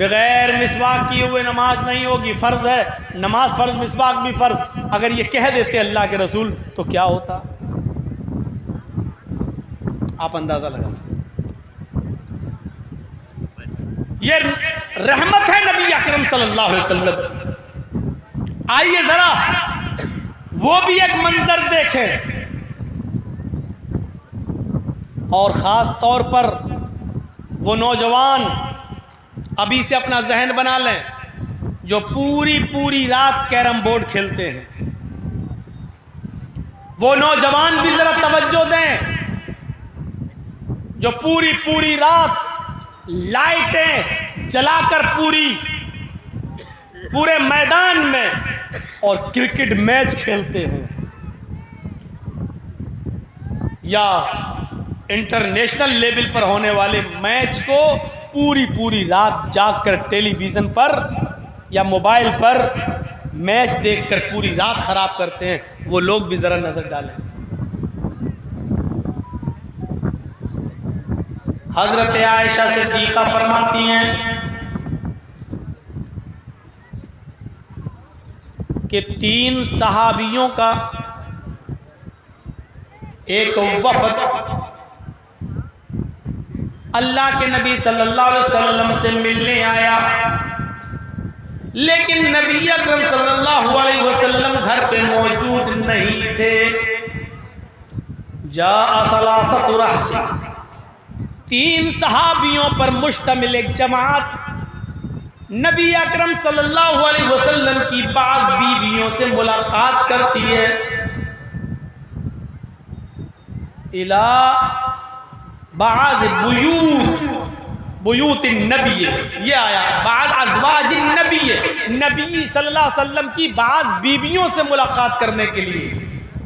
बगैर मिसवाक किए हुए नमाज नहीं होगी, फ़र्ज है, नमाज फ़र्ज, मिसवाक भी फ़र्ज। अगर ये कह देते अल्लाह के रसूल तो क्या होता, आप अंदाज़ा लगा सकते। ये रहमत है नबी अकरम सल्लल्लाहु अलैहि वसल्लम। आइए ज़रा वो भी एक मंजर देखें, और ख़ास तौर पर वो नौजवान अभी से अपना जहन बना लें जो पूरी रात कैरम बोर्ड खेलते हैं। वो नौजवान भी जरा तवज्जो दें जो पूरी रात लाइटें जलाकर पूरे मैदान में और क्रिकेट मैच खेलते हैं, या इंटरनेशनल लेवल पर होने वाले मैच को पूरी रात जागकर टेलीविज़न पर या मोबाइल पर मैच देखकर पूरी रात ख़राब करते हैं। वो लोग भी ज़रा नज़र डालें। हजरत आयशा सिद्दीका फरमाती हैं कि 3 सहाबियों का एक वफद अल्लाह के नबी सल्लल्लाहु अलैहि वसल्लम से मिलने आया, लेकिन नबी अकरम सल्लल्लाहु अलैहि वसल्लम घर पे मौजूद नहीं थे। सलासतु रहती, 3 सहाबियों पर मुश्तमिल एक जमात नबी अकरम सल्लल्लाहु अलैहि वसल्लम की बाज़ बीवियों से मुलाकात करती है। इला बाज़ बुयूत नबी, ये आया बाज़ अज़वाज नबी, नबी सल्लल्लाहु अलैहि वसल्लम की बाज़ बीवियों से मुलाकात करने के लिए।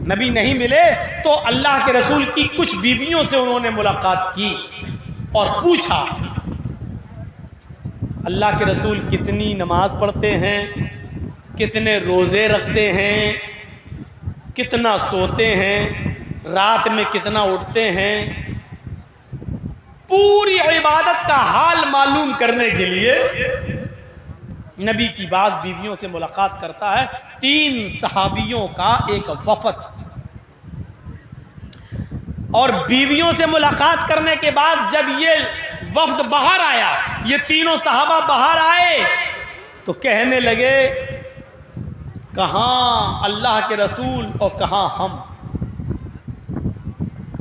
नबी नहीं मिले तो अल्लाह के रसूल की कुछ बीवियों से उन्होंने मुलाकात की और पूछा, अल्लाह के रसूल कितनी नमाज पढ़ते हैं, कितने रोज़े रखते हैं, कितना सोते हैं, रात में कितना उठते हैं। पूरी इबादत का हाल मालूम करने के लिए नबी की बाज़ बीवियों से मुलाकात करता है। 3 सहाबियों का एक वफद, और बीवियों से मुलाकात करने के बाद जब ये वफद बाहर आया, ये तीनों सहाबा बाहर आए तो कहने लगे, कहाँ अल्लाह के रसूल और कहाँ हम,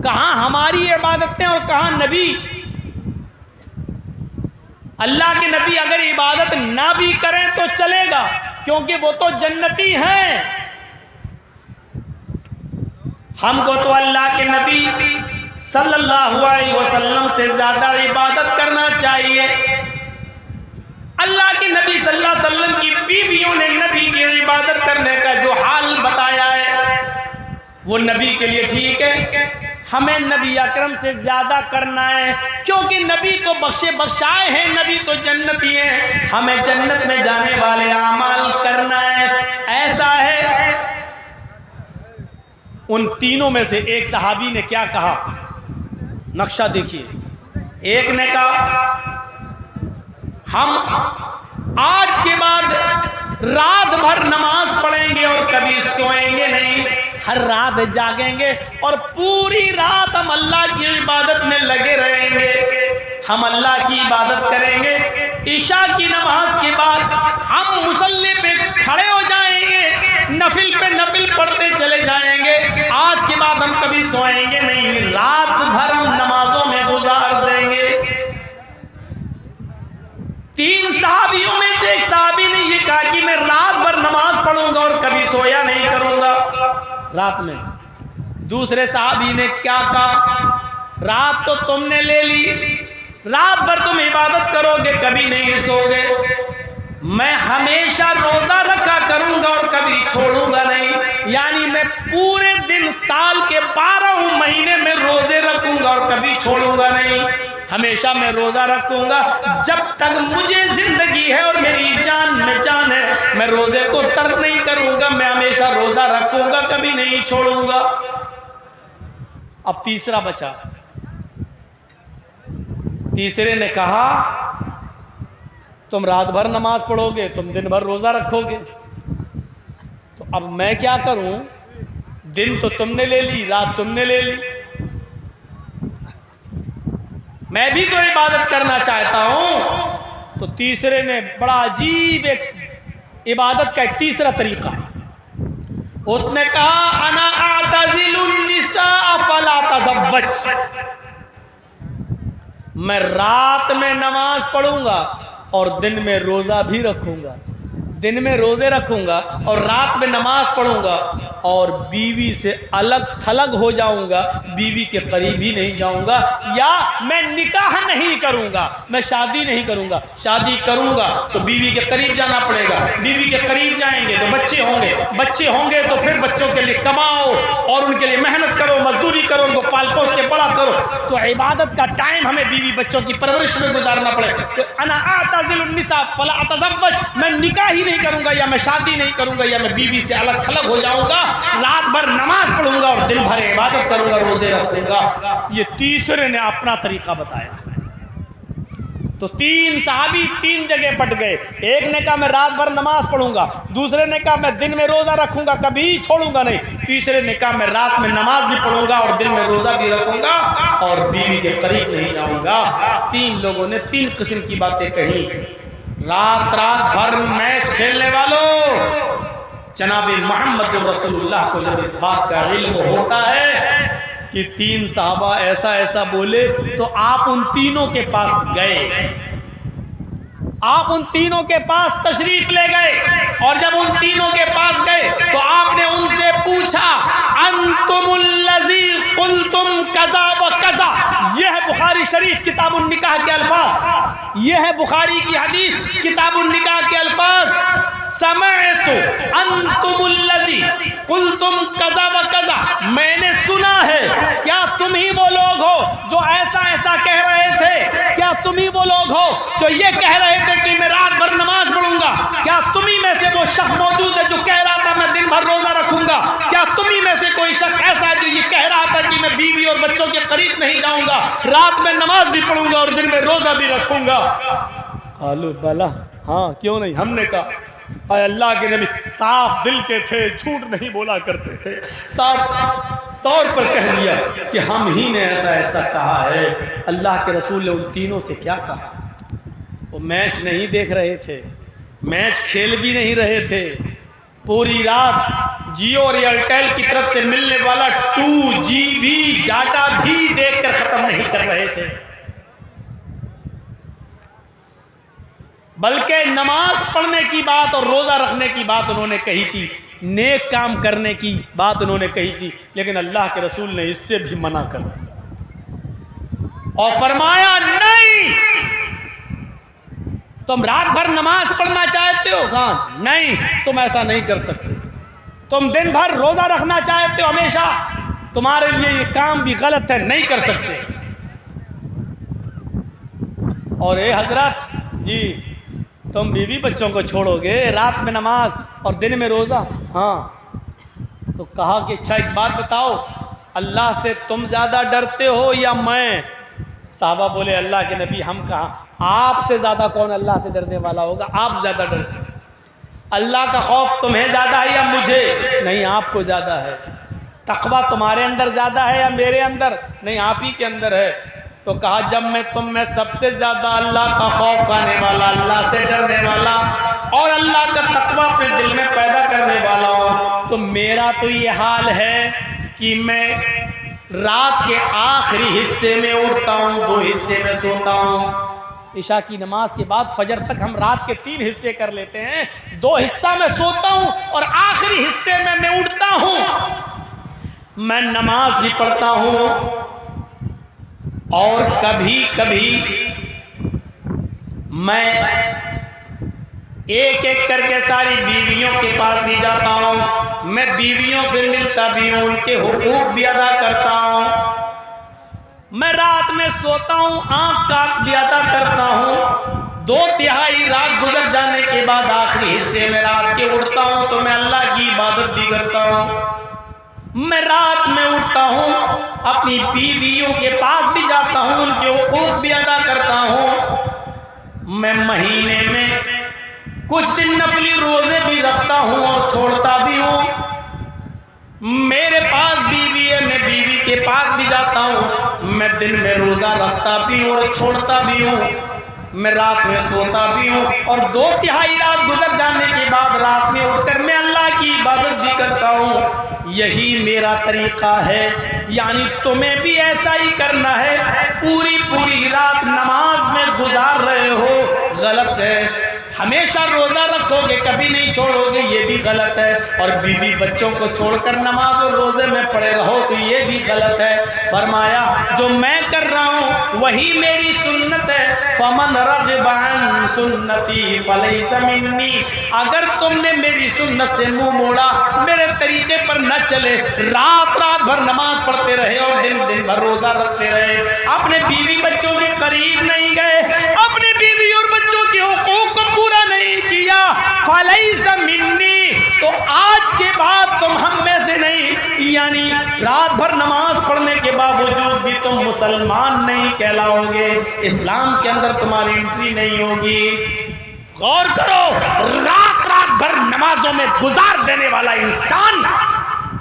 कहाँ हमारी इबादतें और कहाँ नबी। अल्लाह के नबी अगर इबादत ना भी करें तो चलेगा, क्योंकि वो तो जन्नती हैं। हमको तो अल्लाह के नबी सल्लल्लाहु अलैहि वसल्लम से ज़्यादा इबादत करना चाहिए। अल्लाह के नबी सल्लल्लाहु अलैहि वसल्लम की बीवियों ने नबी की इबादत करने का जो हाल बताया है वो नबी के लिए ठीक है, हमें नबी अकरम से ज़्यादा करना है, क्योंकि नबी तो बख्शे बख्शाए हैं, नबी तो जन्नती हैं, हमें जन्नत में जाने वाले आमाल करना है। ऐसा है। उन तीनों में से एक सहाबी ने क्या कहा, नक्शा देखिए। एक ने कहा, हम आज के बाद रात भर नमाज पढ़ेंगे और कभी सोएंगे नहीं, हर रात जागेंगे और पूरी रात हम अल्लाह की इबादत में लगे रहेंगे। हम अल्लाह की इबादत करेंगे, इशा की नमाज के बाद हम मुसल्ले पे खड़े हो जाएंगे, नफिल पे नफिल पढ़ते चले जाएंगे। आज के बाद हम कभी सोएंगे नहीं, रात भर हम नमाजों में गुजार देंगे। 3 सहाबियों में से एक सहाबी ने ये कहा कि मैं रात भर नमाज पढ़ूंगा और कभी सोया नहीं करूंगा रात में। दूसरे सहाबी ने क्या कहा, रात तो तुमने ले ली, रात भर तुम इबादत करोगे, कभी नहीं सोगे, मैं हमेशा रोजा रखा करूंगा और कभी छोड़ूंगा नहीं, यानी मैं पूरे दिन साल के 12 महीने में रोजे रखूंगा और कभी छोड़ूंगा नहीं, हमेशा मैं रोजा रखूंगा जब तक मुझे जिंदगी है और मेरी जान में जान है, मैं रोजे को तर्क नहीं करूंगा, मैं हमेशा रोजा रखूंगा, कभी नहीं छोड़ूंगा। अब तीसरा बचा। तीसरे ने कहा, तुम रात भर नमाज पढ़ोगे, तुम दिन भर रोजा रखोगे, तो अब मैं क्या करूं, दिन तो तुमने ले ली, रात तुमने ले ली, मैं भी तो इबादत करना चाहता हूं। तो तीसरे ने बड़ा अजीब एक इबादत का एक तीसरा तरीका, उसने कहा, अना आतज़िलुन निसा फला तज़व्वज, मैं रात में नमाज पढ़ूंगा और दिन में रोजा भी रखूंगा, दिन में रोजे रखूंगा और रात में नमाज पढ़ूंगा और बीवी से अलग थलग हो जाऊंगा, बीवी के करीब ही नहीं जाऊंगा, या मैं निकाह नहीं करूंगा, मैं शादी नहीं करूंगा, शादी करूंगा तो बीवी के करीब जाना पड़ेगा, बीवी के करीब जाएंगे तो बच्चे होंगे, बच्चे होंगे तो फिर बच्चों के लिए कमाओ और उनके लिए मेहनत करो, मजदूरी करो, उनको पाल पोस के बड़ा करो, तो इबादत का टाइम हमें बीवी बच्चों की परवरिश में गुजारना पड़े। तो अना आतज़िलुन निसा फला अतज़व्वज, मैं निकाह ही नहीं करूंगा, या मैं शादी नहीं करूंगा, या मैं बीवी से अलग थलग हो जाऊंगा, रात भर नमाज पढ़ूंगा और दिन भर इबादत करूंगा, रोजे रखूंगा। ये तीसरे ने अपना तरीका बताया। तो 3 सहाबी 3 जगह पट गए। एक ने कहा मैं रात भर नमाज पढ़ूंगा, दूसरे ने कहा मैं दिन में रोज़ा रखूंगा, कभी छोड़ूंगा नहीं, तीसरे ने कहा मैं रात में नमाज भी पढ़ूंगा और दिन में रोज़ा भी रखूंगा और बीवी के करीब नहीं जाऊंगा। 3 लोगों ने 3 किस्म की बातें कही। रात भर मैच खेलने वालों, जनाबे मोहम्मद रसूलुल्लाह को जब इस बात का इल्म होता है कि 3 साहबा ऐसा ऐसा बोले, तो आप उन तीनों के पास गए, आप उन तीनों के पास तशरीफ ले गए और जब उन तीनों के पास गए तो आपने उनसे पूछा अंतुमुल्लज़ी कुल्तुम कज़ा व कज़ा। यह है बुखारी शरीफ किताबुन निकाह के अल्फाज, यह है बुखारी की हदीस किताबुन निकाह के अल्फाज। समअतु अंतुमुल्लज़ी कुल्तुम कज़ा व कज़ा, मैंने सुना है, क्या तुम ही वो लोग हो जो ऐसा ऐसा कह रहे थे? क्या तुम ही वो लोग हो जो ये कह रहे थे कि मैं रात भर नमाज पढ़ूंगा? क्या तुम ही में से वो शख्स मौजूद है जो कह रहा था मैं दिन भर रोजा रखूंगा? क्या तुम ही में से कोई शख्स ऐसा है जो ये कह रहा था कि मैं बीवी और बच्चों के करीब नहीं जाऊंगा, रात में नमाज भी पढ़ूंगा और दिन में रोजा भी रखूंगा? आलू बला, हाँ क्यों नहीं। हमने कहा अल्लाह के नबी साफ दिल के थे, झूठ नहीं बोला करते थे, साफ तौर पर कह दिया कि हम ही ने ऐसा ऐसा कहा है। अल्लाह के रसूल ने उन तीनों से क्या कहा? वो मैच नहीं देख रहे थे, मैच खेल भी नहीं रहे थे, पूरी रात जियो और एयरटेल की तरफ से मिलने वाला 2GB डाटा भी देखकर खत्म नहीं कर रहे थे, बल्कि नमाज पढ़ने की बात और रोज़ा रखने की बात उन्होंने कही थी, नेक काम करने की बात उन्होंने कही थी, लेकिन अल्लाह के रसूल ने इससे भी मना कर दिया और फरमाया नहीं, तुम रात भर नमाज पढ़ना चाहते हो? कहाँ नहीं, तुम ऐसा नहीं कर सकते। तुम दिन भर रोज़ा रखना चाहते हो हमेशा, तुम्हारे लिए ये काम भी गलत है, नहीं कर सकते। और ए हजरत जी, तुम बीवी बच्चों को छोड़ोगे, रात में नमाज और दिन में रोज़ा? हाँ। तो कहा कि अच्छा एक बात बताओ, अल्लाह से तुम ज़्यादा डरते हो या मैं? साहबा बोले अल्लाह के नबी हम कहाँ, आपसे ज़्यादा कौन अल्लाह से डरने वाला होगा? आप ज़्यादा डरते हैं। अल्लाह का खौफ तुम्हें ज़्यादा है या मुझे? नहीं, आपको ज़्यादा है। तक़वा तुम्हारे अंदर ज़्यादा है या मेरे अंदर? नहीं, आप ही के अंदर है। तो कहा जब मैं तुम में सबसे ज़्यादा अल्लाह का खौफ करने वाला, अल्लाह से डरने वाला और अल्लाह का तक़वा अपने दिल में पैदा करने वाला हूँ, तो मेरा तो ये हाल है कि मैं रात के आखिरी हिस्से में उठता हूँ, 2 हिस्से में सोता हूँ। इशा की नमाज के बाद फजर तक हम रात के 3 हिस्से कर लेते हैं, 2 हिस्सा में सोता हूँ और आखिरी हिस्से में मैं उठता हूँ, मैं नमाज भी पढ़ता हूँ और कभी कभी मैं एक एक करके सारी बीवियों के पास भी जाता हूँ, मैं बीवियों से मिलता भी हूँ, उनके हुकूक भी अदा करता हूँ। मैं रात में सोता हूँ, आँख काट भी अदा करता हूँ। 2/3 रात गुजर जाने के बाद आखिरी हिस्से में रात के उठता हूँ तो मैं अल्लाह की इबादत भी करता हूँ। मैं रात में उठता हूँ, अपनी बीवियों के पास भी जाता हूँ, उनके हुकूक भी अदा करता हूँ। मैं महीने में कुछ दिन नफली रोजे भी रखता हूँ और छोड़ता भी हूँ। मेरे पास बीवी है, मैं बीवी के पास भी जाता हूँ। मैं दिन में रोजा रखता भी हूँ और छोड़ता भी हूँ। मैं रात में सोता भी हूँ और 2/3 रात गुजर जाने के बाद रात में उठकर मैं अल्लाह की इबादत भी करता हूँ। यही मेरा तरीका है, यानी तुम्हें भी ऐसा ही करना है। पूरी रात नमाज में गुजार रहे हो, गलत है। हमेशा रोज़ा रखोगे, कभी नहीं छोड़ोगे, ये भी गलत है। और बीवी बच्चों को छोड़कर नमाज और रोज़े में पड़े रहो तो ये भी गलत है। फरमाया जो मैं कर रहा हूँ वही मेरी सुन्नत है। फमन रग़िबा अन सुन्नती फलैसा मिन्नी, अगर तुमने मेरी सुन्नत से मुंह मोड़ा, मेरे तरीके पर न चले, रात भर नमाज पढ़ते रहे और दिन भर रोज़ा रखते रहे, अपने बीवी बच्चों के करीब नहीं गए, अपने बीवी और बच्चों के हुकूक को पूरा नहीं किया, फलैसा मिन्नी, तो आज के बाद तुम हम में से नहीं। यानी रात भर नमाज पढ़ने के बावजूद भी भी तुम मुसलमान नहीं कहलाओगे, इस्लाम के अंदर तुम्हारी एंट्री नहीं होगी। गौर करो, रात रात भर नमाजों में गुजार देने वाला इंसान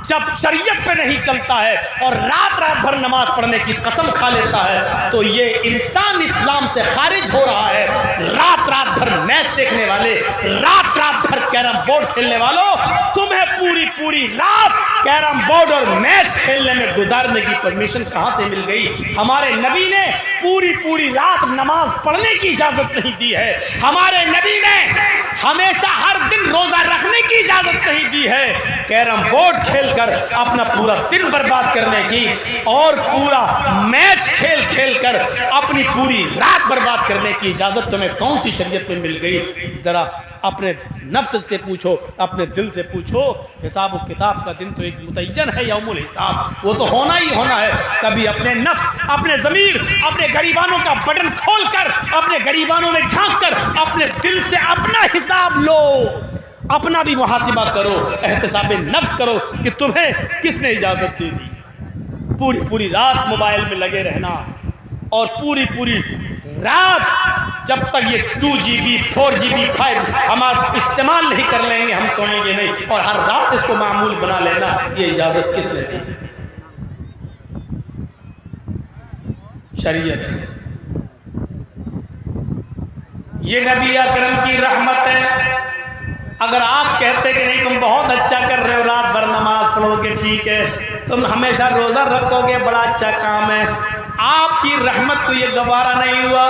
जब शरीयत पे नहीं चलता है और रात रात भर नमाज पढ़ने की कसम खा लेता है तो ये इंसान इस्लाम से खारिज हो रहा है। रात रात भर मैच देखने वाले, रात रात भर कैरम बोर्ड खेलने वालों, तुम्हें पूरी पूरी रात कैरम बोर्ड और मैच खेलने में गुजारने की परमिशन कहां से मिल गई? हमारे नबी ने पूरी पूरी रात नमाज पढ़ने की इजाजत नहीं दी है। हमारे नबी ने हमेशा हर दिन रोजा रखने की इजाजत नहीं दी है। कैरम बोर्ड खेलकर अपना पूरा दिन बर्बाद करने की और पूरा मैच खेल खेल कर अपनी पूरी रात बर्बाद करने की इजाजत तुम्हें कौन सी शरीयत में मिल गई? जरा अपने नफ्स से पूछो, अपने दिल से पूछो। हिसाब और किताब का दिन तो एक मुतय्यन है, यौमुल हिसाब, वो तो होना ही होना है। कभी अपने नफ्स, अपने ज़मीर, अपने गरीबानों का बटन खोलकर, अपने गरीबानों में झांक कर अपने दिल से अपना हिसाब लो, अपना भी मुहासिबा करो, एहतिसाब नफ्स करो कि तुम्हें किसने इजाज़त दे दी। पूरी पूरी रात मोबाइल में लगे रहना और पूरी पूरी रात जब तक ये 2GB 4GB 5 हम इस्तेमाल नहीं कर लेंगे हम सोएंगे नहीं, और हर रात इसको मामूल बना लेना, ये इजाजत किसने दी? शरीयत। ये नबी अकरम की रहमत है। अगर आप कहते कि नहीं तुम बहुत अच्छा कर रहे हो, रात भर नमाज पढ़ोगे, ठीक है, तुम हमेशा रोजा रखोगे, बड़ा अच्छा काम है, आपकी रहमत को ये गवारा नहीं हुआ।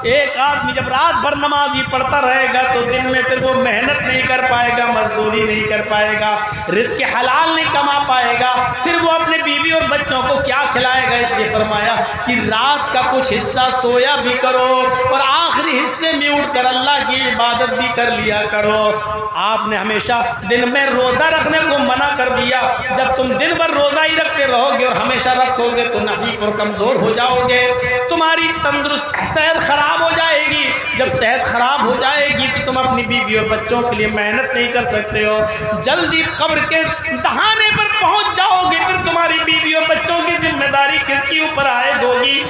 एक आदमी जब रात भर नमाज ही पढ़ता रहेगा तो दिन में फिर वो मेहनत नहीं कर पाएगा, मजदूरी नहीं कर पाएगा, रिस्क हलाल नहीं कमा पाएगा, फिर वो अपने बीवी और बच्चों को क्या खिलाएगा? इसलिए फरमाया कि रात का कुछ हिस्सा सोया भी करो और आखिरी हिस्से में उठकर अल्लाह की इबादत भी कर लिया करो। आपने हमेशा दिन में रोजा रखने को मना कर दिया। जब तुम दिन भर रोजा ही रखते रहोगे और हमेशा रखोगे तो नहीफ और कमजोर हो जाओगे, तुम्हारी तंदुरुस्त सेहत खराब हो जाएगी। जब सेहत खराब हो जाएगी तो तुम अपनी बीवी और बच्चों के लिए मेहनत नहीं कर सकते हो, जल्दी कब्र के दहाने पर पहुंच जाओगे, फिर तुम्हारी बीवी और बच्चों की जिम्मेदारी किसकी ऊपर आयद होगी?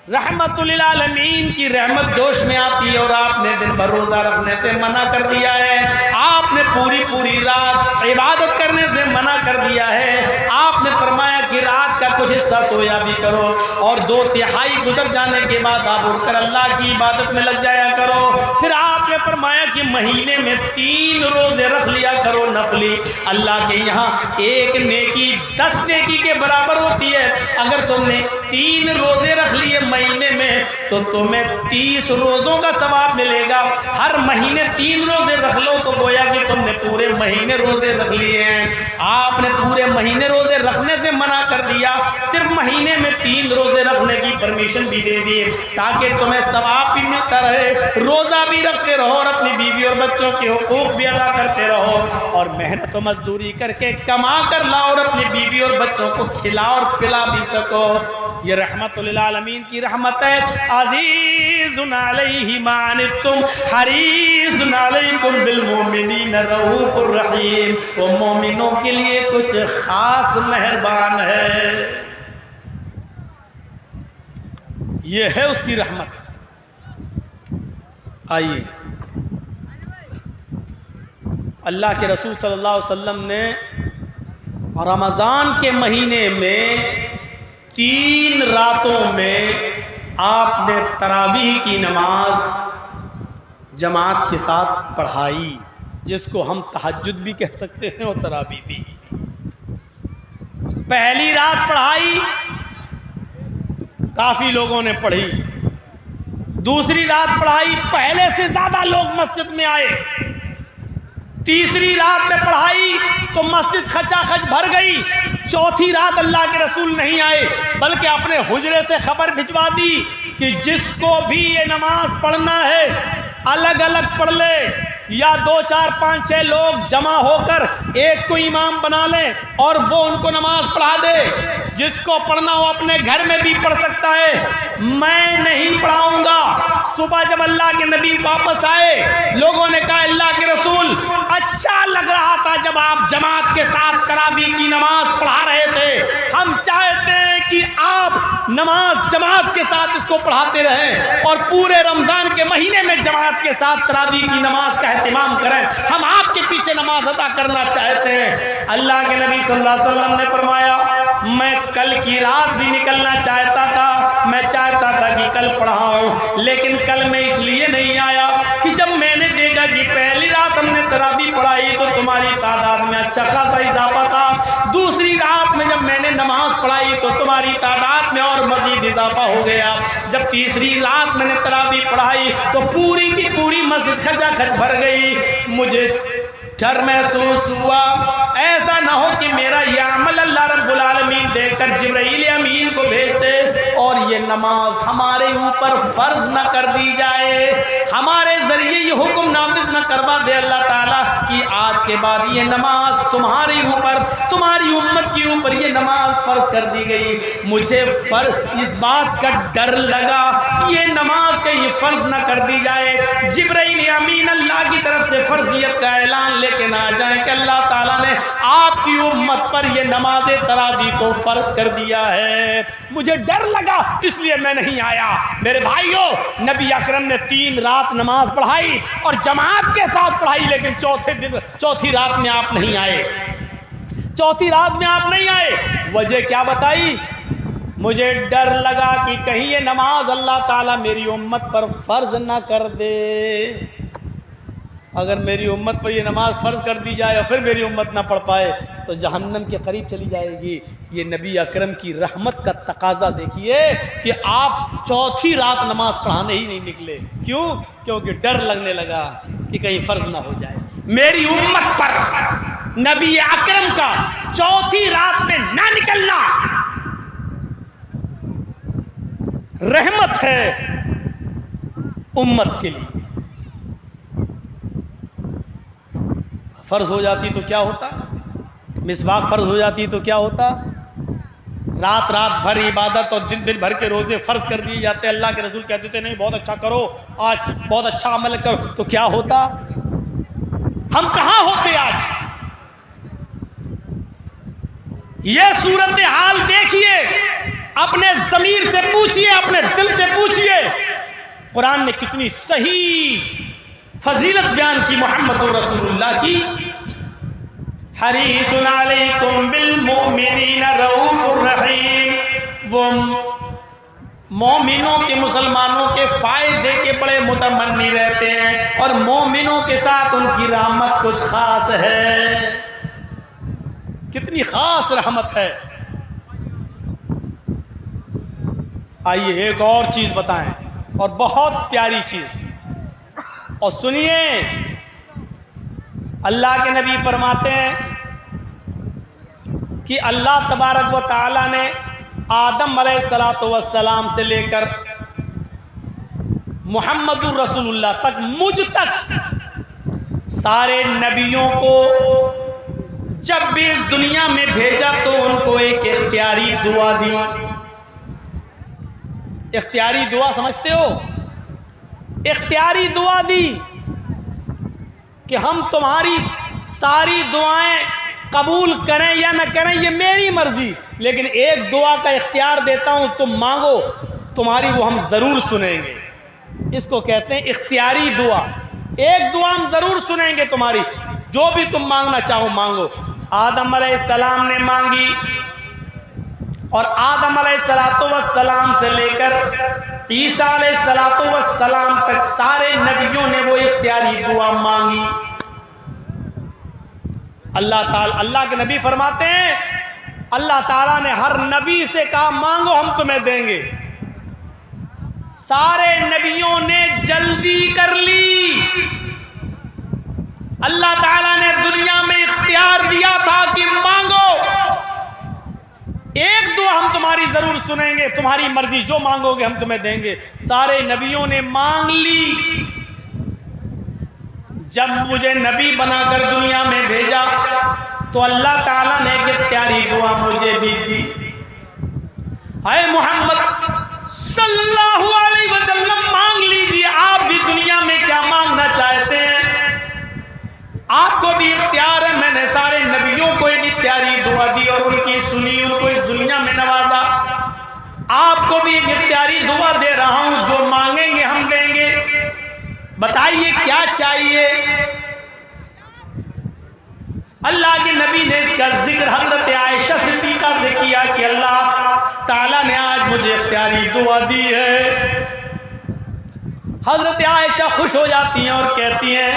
रहमतुल लिल आलमीन की रहमत जोश में आती है और आपने दिन भर रोजा रखने से मना कर दिया है, आपने पूरी पूरी रात इबादत करने से मना कर दिया है। आपने फरमाया कि रात का कुछ हिस्सा सोया भी करो और 2/3 गुजर जाने के बाद आप उठकर अल्लाह की इबादत में लग जाया करो। फिर आपने फरमाया कि महीने में 3 रोजे रख लिया करो नफली। अल्लाह के यहाँ एक नेकी 10 नेकी के बराबर होती है। अगर तुमने 3 रोजे रख लिए महीने में तो तुम्हें 30 रोजों का सवाब मिलेगा। हर महीने 3 रोजे रख लो तो गोया कि तुमने पूरे महीने रोजे रख लिए हैं। आपने पूरे महीने रोजे रखने से मना कर दिया, सिर्फ महीने में 3 रोजे रखने की परमिशन भी दे दी ताकि तुम्हें सवाब भी मिलता रहे, रोजा भी रखते रहो और अपनी बीवी और बच्चों के हुकूक भी अदा करते रहो और मेहनत और मजदूरी करके कमा कर लाओ और अपनी बीवी और बच्चों को खिला और पिला भी सको। ये रहमतुल लिल आलमीन की रहमत है। अज़ीज़ुन अलैहि मा अनित्तुम हरीज़ुन अलैकुम बिल मुमिनीना रऊफ़ुर रहीम। वो मोमिनों के लिए कुछ खास मेहरबान है। ये है उसकी रहमत। आइए, अल्लाह के रसूल सल्लल्लाहु अलैहि वसल्लम ने रमज़ान के महीने में 3 रातों में आपने तरावीह की नमाज जमात के साथ पढ़ाई, जिसको हम तहज्जुद भी कह सकते हैं और तरावीह भी। पहली रात पढ़ाई, काफ़ी लोगों ने पढ़ी। दूसरी रात पढ़ाई, पहले से ज़्यादा लोग मस्जिद में आए। तीसरी रात में पढ़ाई तो मस्जिद खचाखच भर गई। चौथी रात अल्लाह के रसूल नहीं आए बल्कि अपने हुजरे से खबर भिजवा दी कि जिसको भी ये नमाज पढ़ना है अलग अलग पढ़ ले, या 2, 4, 5, 6 लोग जमा होकर एक को इमाम बना लें और वो उनको नमाज पढ़ा दे। जिसको पढ़ना हो अपने घर में भी पढ़ सकता है, मैं नहीं पढ़ाऊंगा। सुबह जब अल्लाह के नबी वापस आए, लोगों ने कहा अल्लाह के रसूल, अच्छा लग रहा था जब आप जमात के साथ तरावीह की नमाज पढ़ा रहे थे, हम चाहते हैं कि आप नमाज जमात के साथ इसको पढ़ाते रहें और पूरे रमज़ान के महीने में जमात के साथ तरावी की नमाज का एहतमाम करें। हम आपके पीछे नमाज अदा करना चाहते हैं। अल्लाह के नबी सल्लल्लाहु अलैहि वसल्लम ने फरमाया, मैं कल की रात भी निकलना चाहता था, मैं चाहता था कि कल पढ़ाऊं, लेकिन कल मैं इसलिए नहीं आया कि जब मैंने देखा कि पहली रात हमने तरावी पढ़ाई तो तुम्हारी तादाद में अच्छा खासा इजाफा था, दूसरी रात में जब मैंने नमाज पढ़ाई तो तुम्हारी तादाद में और मजीद इजाफा हो गया, जब तीसरी रात मैंने तरावी पढ़ाई तो पूरी की पूरी मस्जिद खचाखच भर गई। मुझे डर महसूस हुआ ऐसा ना हो कि मेरा यह अमल अल्लाह रब्बुल आलमीन देखकर जिब्राइल अमीन को भेज दे और ये नमाज हमारे ऊपर फर्ज न कर दी जाए, हमारे जरिए ये हुक्म नाफिज न करवा दे अल्लाह ताला कि आज के बाद ये नमाज तुम्हारे ऊपर, तुम्हारी उम्मत के ऊपर ये नमाज फर्ज कर दी गई। मुझे फर्ज इस बात का डर लगा ये नमाज का ये फर्ज न कर दी जाए, जिब्राइल अमीन अल्लाह की तरफ से फर्जियत का ऐलान लेके ना जाए कि अल्लाह ताला ने आपकी उम्मत पर ये नमाज तरावी को फर्ज कर दिया है। मुझे डर लगा इसलिए मैं नहीं आया। मेरे भाइयों, नबी अकरम ने 3 रात नमाज पढ़ाई और जमात के साथ पढ़ाई, लेकिन चौथी रात में आप नहीं आए, चौथी रात में आप नहीं आए। वजह क्या बताई? मुझे डर लगा कि कहीं ये नमाज अल्लाह ताला मेरी उम्मत पर फर्ज ना कर दे। अगर मेरी उम्मत पर ये नमाज फ़र्ज़ कर दी जाए और फिर मेरी उम्मत ना पढ़ पाए तो जहन्नम के करीब चली जाएगी। ये नबी अकरम की रहमत का तकाजा देखिए कि आप चौथी रात नमाज पढ़ाने ही नहीं निकले। क्यों? क्योंकि डर लगने लगा कि कहीं फ़र्ज़ ना हो जाए। मेरी उम्मत पर नबी अकरम का चौथी रात में ना निकलना रहमत है उम्मत के लिए। फ़र्ज़ हो जाती तो क्या होता? मिसवाक फ़र्ज़ हो जाती तो क्या होता? रात रात भर इबादत और दिन दिन भर के रोज़े फ़र्ज़ कर दिए जाते। अल्लाह के रसूल कहते थे नहीं बहुत अच्छा करो, आज बहुत अच्छा अमल करो, तो क्या होता? हम कहाँ होते आज? ये सूरत हाल देखिए, अपने ज़मीर से पूछिए, अपने दिल से पूछिए, कुरान ने कितनी सही फजीलत बयान की मोहम्मद रसूलुल्लाह की। हरीसुन अलैकुम बिल मोमिनीना रऊफुर रहीम, वो मोमिनों के, मुसलमानों के फ़ायदे के बड़े मुतमन्नी रहते हैं और मोमिनों के साथ उनकी रहमत कुछ ख़ास है। कितनी ख़ास रहमत है। आइए एक और चीज़ बताएं, और बहुत प्यारी चीज़, और सुनिए। अल्लाह के नबी फरमाते हैं कि अल्लाह तबारक व तआला ने आदम अलैहिस्सलातु वस्सलाम से लेकर मुहम्मदुर रसूलुल्लाह तक, मुझ तक सारे नबियों को जब भी इस दुनिया में भेजा तो उनको एक इख्तियारी दुआ दी। इख्तियारी दुआ समझते हो? इख्तियारी दुआ दी कि हम तुम्हारी सारी दुआएं कबूल करें या न करें ये मेरी मर्जी, लेकिन एक दुआ का इख्तियार देता हूं, तुम मांगो, तुम्हारी वो हम ज़रूर सुनेंगे। इसको कहते हैं इख्तियारी दुआ। एक दुआ हम ज़रूर सुनेंगे तुम्हारी, जो भी तुम मांगना चाहो मांगो। आदम अलैहिस्सलाम ने मांगी और आदम अलैहिस्सलाम से लेकर ईसा अलैहिस्सलाम तक सारे नबियों ने वो इख्तियारी दुआ मांगी। अल्लाह के नबी फरमाते हैं अल्लाह ताला ने हर नबी से कहा मांगो हम तुम्हें देंगे। सारे नबियों ने जल्दी कर ली। अल्लाह ताला ने दुनिया में इख्तियार दिया था कि मांगो, एक दुआ हम तुम्हारी जरूर सुनेंगे, तुम्हारी मर्जी जो मांगोगे हम तुम्हें देंगे। सारे नबियों ने मांग ली। जब मुझे नबी बनाकर दुनिया में भेजा तो अल्लाह ताला ने एक इख्तियारी दुआ मुझे भी दी। हाय मोहम्मद सल्लल्लाहु अलैहि वसल्लम, मांग लीजिए आप भी दुनिया में क्या मांगना चाहते हैं, आपको भी इख्तियार है। मैंने सारे नबियों को एक इख्तियारी दुआ दी और उनकी सुनी, उनको इस दुनिया में नवाजा। आपको बताइए क्या चाहिए। अल्लाह के नबी ने इसका जिक्र हजरत आयशा सिद्दीका से किया कि अल्लाह ताला ने आज मुझे इख्तियारी दुआ दी है। हजरत आयशा खुश हो जाती हैं और कहती हैं,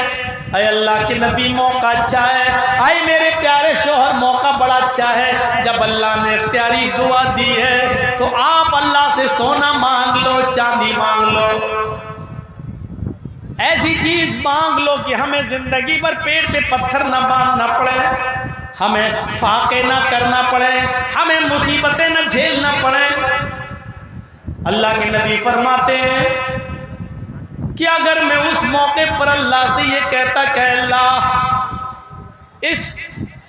अय अल्लाह के नबी मौका अच्छा है, आए मेरे प्यारे शोहर मौका बड़ा अच्छा है। जब अल्लाह ने इख्तियारी दुआ दी है तो आप अल्लाह से सोना मांग लो, चांदी मांग लो, ऐसी चीज मांग लो कि हमें जिंदगी भर पेट पे पत्थर न बांधना पड़े, हमें फाके ना करना पड़े, हमें मुसीबतें न झेलना पड़े। अल्लाह के नबी फरमाते हैं कि अगर मैं उस मौके पर अल्लाह से ये कहता कि अल्लाह इस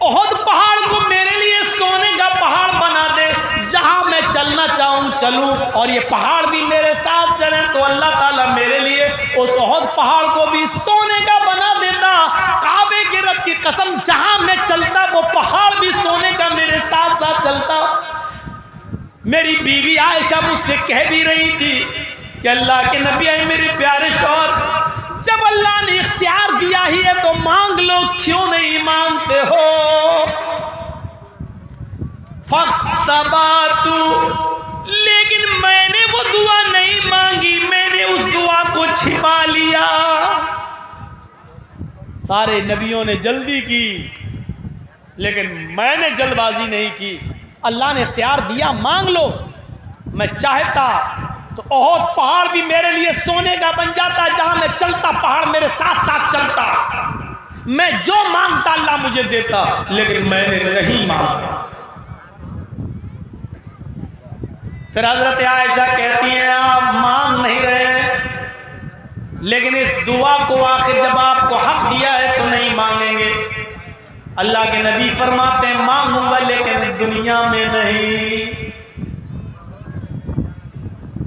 ओहद पहाड़ को मेरे लिए सोने का पहाड़ बना दे, जहां मैं चलना चाहूं चलूं और ये पहाड़ भी मेरे साथ चले, तो अल्लाह ताला मेरे लिए उस ओहद पहाड़ को भी सोने का बना देता। काबे के रब की कसम, जहां मैं चलता वो पहाड़ भी सोने का मेरे साथ साथ चलता। मेरी बीवी आयशा मुझसे कह भी रही थी कि अल्लाह के नबी आए मेरे प्यारे शौहर, जब अल्लाह ने इख्तियार दिया ही है तो मांग लो, क्यों नहीं मांगते हो। फख्तबातु, लेकिन मैंने वो दुआ नहीं मांगी, मैंने उस दुआ को छिपा लिया। सारे नबियों ने जल्दी की लेकिन मैंने जल्दबाजी नहीं की। अल्लाह ने इख्तियार दिया, मांग लो। मैं चाहता तो ओहद पहाड़ भी मेरे लिए सोने का बन जाता, जहां मैं चलता पहाड़ मेरे साथ साथ चलता। मैं जो मांगता अल्लाह मुझे देता, लेकिन मैंने नहीं मांगा। फिर हजरत आयशा कहती हैं, आप मांग नहीं रहे, लेकिन इस दुआ को आखिर जब आपको हक दिया है तो नहीं मांगेंगे। अल्लाह के नबी फरमाते हैं, मांगूंगा लेकिन दुनिया में नहीं।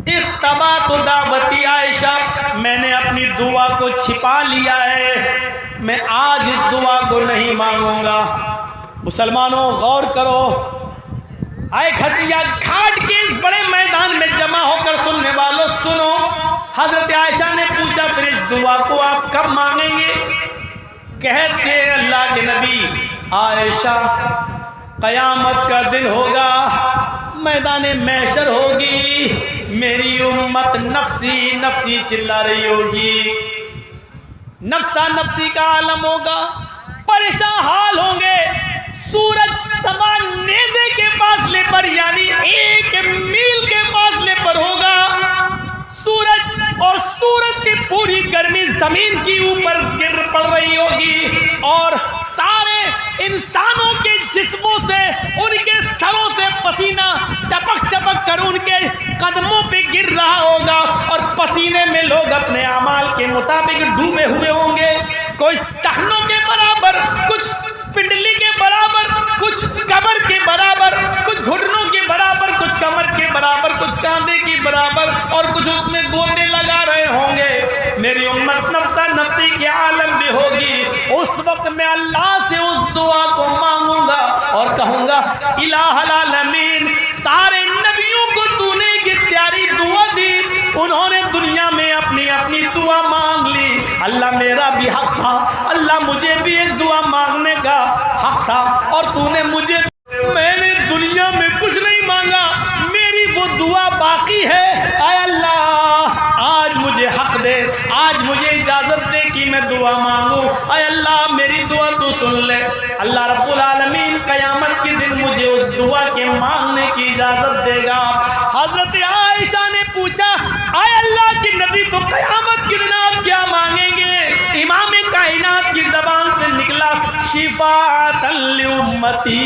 इख्तबा तो दावती आयशा, मैंने अपनी दुआ को छिपा लिया है, मैं आज इस दुआ को नहीं मांगूंगा। मुसलमानों गौर करो, आए खसिया घाट के इस बड़े मैदान में जमा होकर सुनने वालों सुनो। हजरत आयशा ने पूछा, फिर इस दुआ को आप कब मांगेंगे। कहते अल्लाह के नबी, आयशा कयामत का दिन होगा, मैदान महशर होगी, मेरी उम्मत नफसी नफसी चिल्ला रही होगी, नफसा नफसी का आलम होगा, परेशान हाल होंगे। सूरज सवा नेज़े के फासले पर, यानी 1 मील के फासले पर होगा सूरज, और सूरज की पूरी गर्मी जमीन की ऊपर गिर पड़ रही होगी और सारे इंसानों के जिस्मों से, उनके सरों से पसीना टपक टपक कर उनके कदमों पे गिर रहा होगा और पसीने में लोग अपने अमाल के मुताबिक डूबे हुए होंगे। कोई टखनों के बराबर, कुछ पिंडली के बराबर, कुछ कमर के बराबर, कुछ घुटनों के बराबर, कुछ कमर के बराबर, कुछ कांधे के बराबर, और कुछ उसमें गोते लगा रहे होंगे। मेरी उम्मत नफसा नफसी के आलम में होगी। उस वक्त मैं अल्लाह से उस दुआ को मांगूंगा और कहूंगा, इलाहुल आलमीन, सारे नबियों को तूने एक इख्तियारी दुआ दी, उन्होंने दुनिया में अपनी अपनी दुआ मांग ली। अल्लाह मेरा भी हक था, अल्लाह मुझे भी एक दुआ मांगने का हक था, और तूने मुझे, मैंने दुनिया में कुछ नहीं मांगा, मेरी वो दुआ बाकी है। आय अल्लाह आज मुझे हक दे, आज मुझे इजाजत दे कि मैं दुआ मांगू। आय अल्लाह मेरी दुआ तू सुन ले। अल्लाह रब्बुल आलमीन कयामत के दिन मुझे उस दुआ के मांगने की इजाजत देगा। हजरत आयशा ने पूछा, आय अल्लाह के नबी तो कयामत के दिन आप क्या मांगेंगे। इमाम कायनात की जबान से निकला, शिफाअतन लिउम्मती,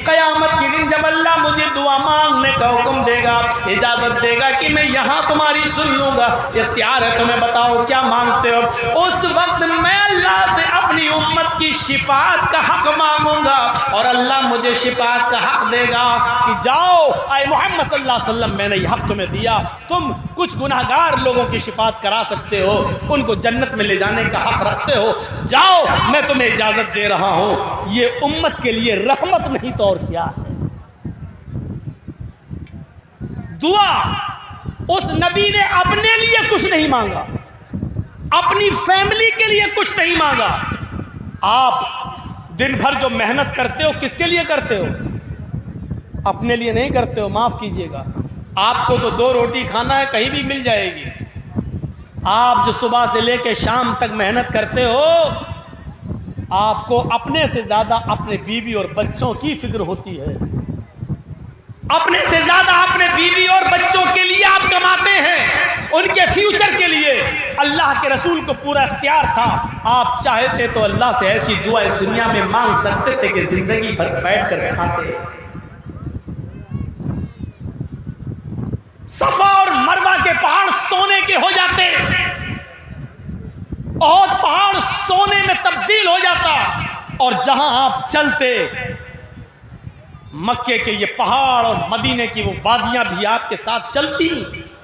कयामत के दिन जब अल्लाह मुझे दुआ मांगने का हुक्म देगा, इजाजत देगा कि मैं यहाँ तुम्हारी सुन लूंगा, इख्तियार है तुम्हें, बताओ क्या मांगते हो। उस वक्त मैं अल्लाह से अपनी उम्मत की शिफाअत का हक मांगूंगा और अल्लाह मुझे शिफाअत का हक देगा कि जाओ आए मोहम्मद सल्लल्लाहु अलैहि वसल्लम, मैंने ये हक तुम्हें दिया, तुम कुछ गुनाहगार लोगों की शिफाअत करा सकते हो, उनको जन्नत में ले जाने का हक रखते हो, जाओ मैं तुम्हें इजाजत दे रहा हूं। ये उम्मत के लिए रहमत नहीं तो और क्या है। दुआ उस नबी ने अपने लिए कुछ नहीं मांगा, अपनी फैमिली के लिए कुछ नहीं मांगा। आप दिन भर जो मेहनत करते हो किसके लिए करते हो? अपने लिए नहीं करते हो, माफ कीजिएगा। आपको तो 2 रोटी खाना है, कहीं भी मिल जाएगी। आप जो सुबह से लेकर शाम तक मेहनत करते हो, आपको अपने से ज्यादा अपने बीवी और बच्चों की फिक्र होती है। अपने से ज्यादा अपने बीवी और बच्चों के लिए आप कमाते हैं, उनके फ्यूचर के लिए। अल्लाह के रसूल को पूरा इख्तियार था, आप चाहते तो अल्लाह से ऐसी दुआ इस दुनिया में मांग सकते थे कि जिंदगी भर बैठ कर खाते। सफा और मरवा के पहाड़ सोने के हो जाते, और पहाड़ सोने में तब्दील हो जाता, और जहां आप चलते मक्के के ये पहाड़ और मदीने की वो वादियां भी आपके साथ चलती।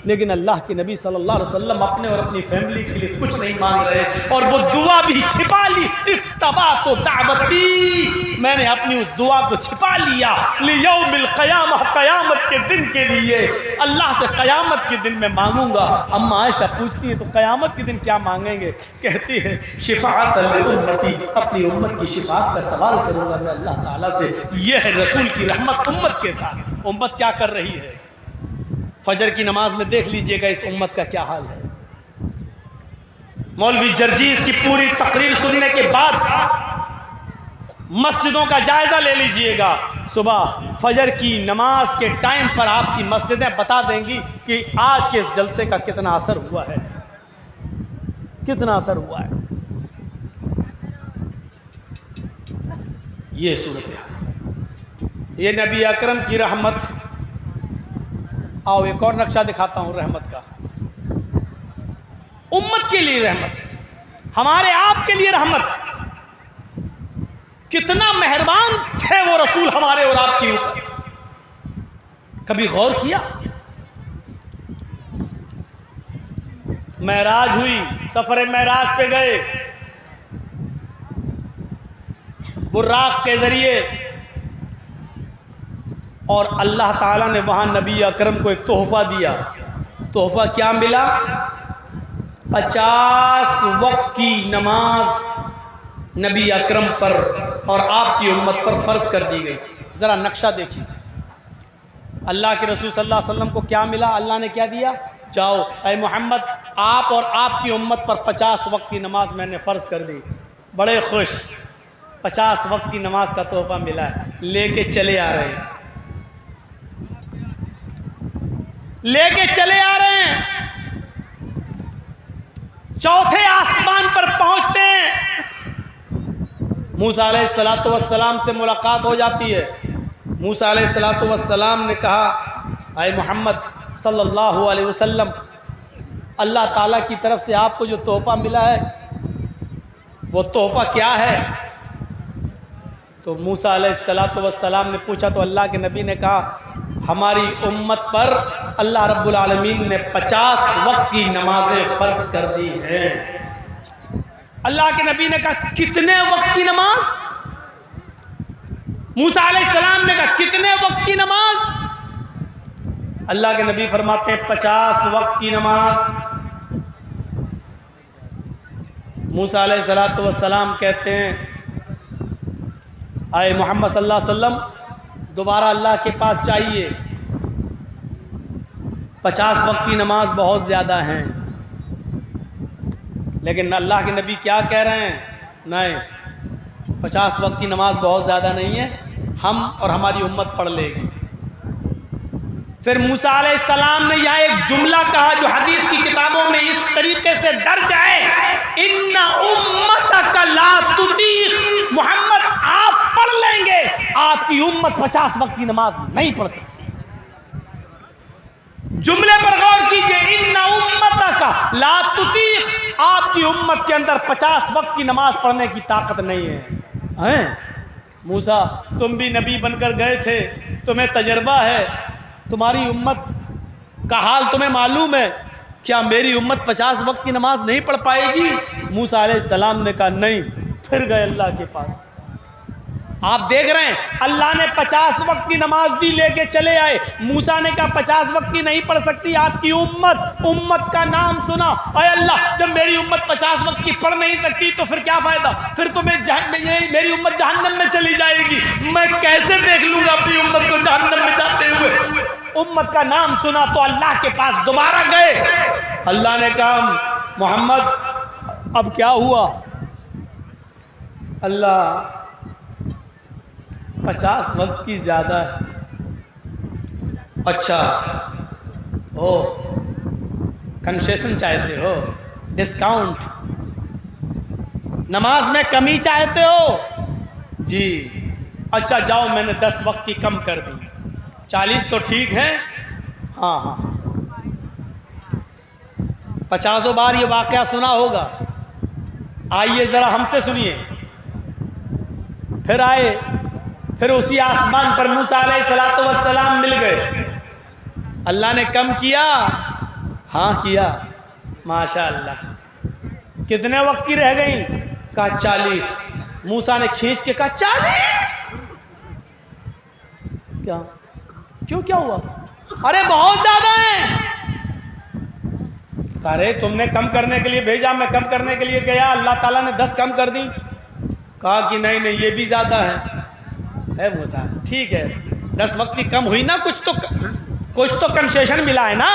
लेकिन अल्लाह के नबी सल्लल्लाहु अलैहि वसल्लम अपने और अपनी फैमिली के लिए कुछ नहीं मांग रहे, और वो दुआ भी छिपा ली। इख्तबा तो दावती, मैंने अपनी उस दुआ को छिपा लिया। लियौमिल क़यामह, क़यामत के दिन के लिए। अल्लाह से क़यामत के दिन में मांगूंगा। अम्मा आयशा पूछती है तो क़यामत के दिन क्या मांगेंगे? कहती है शिफ़ाअतन लिउम्मती, अपनी उम्मत की शिफ़ाअत का सवाल करूंगा मैं अल्लाह ताला से। यह है रसूल की रहमत उम्मत के साथ। उम्मत क्या कर रही है? फजर की नमाज में देख लीजिएगा इस उम्मत का क्या हाल है। मौलवी जर्जीस की पूरी तकरीर सुनने के बाद मस्जिदों का जायजा ले लीजिएगा। सुबह फजर की नमाज के टाइम पर आपकी मस्जिदें बता देंगी कि आज के इस जलसे का कितना असर हुआ है, कितना असर हुआ है। ये सूरत है, ये नबी अकरम की रहमत। आओ एक और नक्शा दिखाता हूं रहमत का। उम्मत के लिए रहमत, हमारे आपके लिए रहमत। कितना मेहरबान थे वो रसूल हमारे और आपके ऊपर। कभी गौर किया? मेराज हुई, सफर मेराज पे गए, बुर्राक के जरिए, और अल्लाह ताला ने वहाँ नबी अकरम को एक तोहफ़ा दिया। तोहफ़ा क्या मिला? 50 वक्त की नमाज नबी अकरम पर और आपकी उम्मत पर फ़र्ज़ कर दी गई। ज़रा नक्शा देखिए, अल्लाह के रसूल सल्लल्लाहु अलैहि वसल्लम को क्या मिला? अल्लाह ने क्या दिया? जाओ ऐ मोहम्मद, आप और आपकी उम्मत पर 50 वक्त की नमाज मैंने फ़र्ज़ कर दी। बड़े खुश, 50 वक्त की नमाज का तोहफ़ा मिला है। लेके चले आ रहे हैं, लेके चले आ रहे हैं। चौथे आसमान पर पहुंचते हैं, मूसा अलैहिस्सलातु वस्सलाम से मुलाकात हो जाती है। मूसा अलैहिस्सलातु वस्सलाम ने कहा, ऐ मोहम्मद सल्लल्लाहु अलैहि वसल्लम, अल्लाह ताला की तरफ से आपको जो तोहफ़ा मिला है वो तोहफ़ा क्या है? तो मूसा अलैहिस्सलातु वस्सलाम ने पूछा तो अल्लाह के नबी ने कहा, हमारी उम्मत पर अल्लाह रब्बुल आलमीन ने 50 वक्त की नमाजें फ़र्ज कर दी हैं। अल्लाह के नबी ने कहा, कितने वक्त की नमाज? मूसा अलैहिस्सलाम ने कहा, कितने वक्त की नमाज? अल्लाह के नबी फरमाते हैं 50 वक्त की नमाज। मूसा अलैहिस्सलातु वस्सलाम कहते हैं, आए मोहम्मद सल्लल्लाहु अलैहि वसल्लम, दोबारा अल्लाह के पास चाहिए। 50 वक्त की नमाज बहुत ज़्यादा हैं, लेकिन अल्लाह के नबी क्या कह रहे हैं? नहीं, 50 वक्त की नमाज बहुत ज़्यादा नहीं है, हम और हमारी उम्मत पढ़ लेगी। फिर मूसा अलैहिस्सलाम ने यह एक जुमला कहा जो हदीस की किताबों में इस तरीके से दर्ज है, इन्ना उम्मतक ला तुतीख, मोहम्मद आप पढ़ लेंगे, आपकी उम्मत 50 वक्त की नमाज नहीं पढ़ सकती। जुमले पर गौर कीजिए, इन्ना उम्मतक ला तुतीख, आपकी उम्मत के अंदर 50 वक्त की नमाज पढ़ने की ताकत नहीं है। मूसा, तुम भी नबी बनकर गए थे, तुम्हें तजर्बा है, तुम्हारी उम्मत का हाल तुम्हें मालूम है, क्या मेरी उम्मत 50 वक्त की नमाज नहीं पढ़ पाएगी? मूसा अलैहिस्सलाम ने कहा नहीं। फिर गए अल्लाह के पास, आप देख रहे हैं अल्लाह ने 50 वक्त की नमाज भी लेके चले आए। मूसा ने कहा 50 वक्त की नहीं पढ़ सकती आपकी उम्मत का नाम सुना। अरे अल्लाह, जब मेरी उम्मत 50 वक्त की पढ़ नहीं सकती तो फिर क्या फायदा, फिर तो मेरी उम्मत जहन्नम में चली जाएगी। मैं कैसे देख लूंगा अपनी उम्मत को जहन्नम में जाते हुए। उम्मत का नाम सुना तो अल्लाह के पास दोबारा गए। अल्लाह ने कहा मोहम्मद अब क्या हुआ? अल्लाह 50 वक्त की ज़्यादा है। अच्छा हो, कंसेशन चाहते हो, डिस्काउंट, नमाज में कमी चाहते हो? जी अच्छा जाओ, मैंने 10 वक्त की कम कर दी। 40 तो ठीक है। हाँ हाँ 50 बार ये वाक़या सुना होगा। आइए ज़रा हमसे सुनिए। फिर आए, फिर उसी आसमान पर मूसा अलैहिस्सलातु वस्सलाम मिल गए। अल्लाह ने कम किया? हाँ किया। माशाअल्लाह। कितने वक्त की रह गई? कहा 40। मूसा ने खींच के कहा 40? क्या क्यों, क्या हुआ? अरे बहुत ज्यादा है। अरे तुमने कम करने के लिए भेजा, मैं कम करने के लिए गया, अल्लाह ताला ने 10 कम कर दी। कहा कि नहीं नहीं ये भी ज्यादा है मूसा। ठीक है 10 वक्त की कम हुई ना, कुछ तो कंसेशन मिला है ना।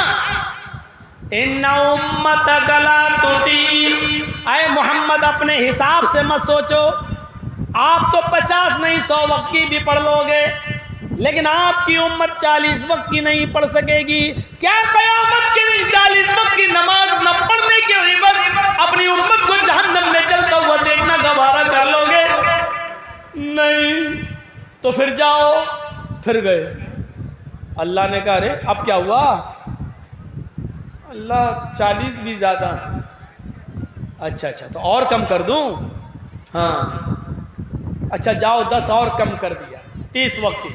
इन्ना उम्मत गला तुती, आए मोहम्मद अपने हिसाब से मत सोचो। आप तो 50 नहीं 100 वक्त की भी पढ़ लोगे, लेकिन आपकी उम्मत 40 वक्त की नहीं पढ़ सकेगी। क्या कयामत के दिन 40 वक्त की नमाज न पढ़ने के लिए बस अपनी उम्मत को जहन्नम में जलता हुआ देखना गवारा कर लोगे? नहीं। तो फिर जाओ। फिर गए। अल्लाह ने कहा अरे अब क्या हुआ? अल्लाह 40 भी ज़्यादा। अच्छा तो और कम कर दूं? हाँ अच्छा जाओ 10 और कम कर दिया, 30 वक्त की।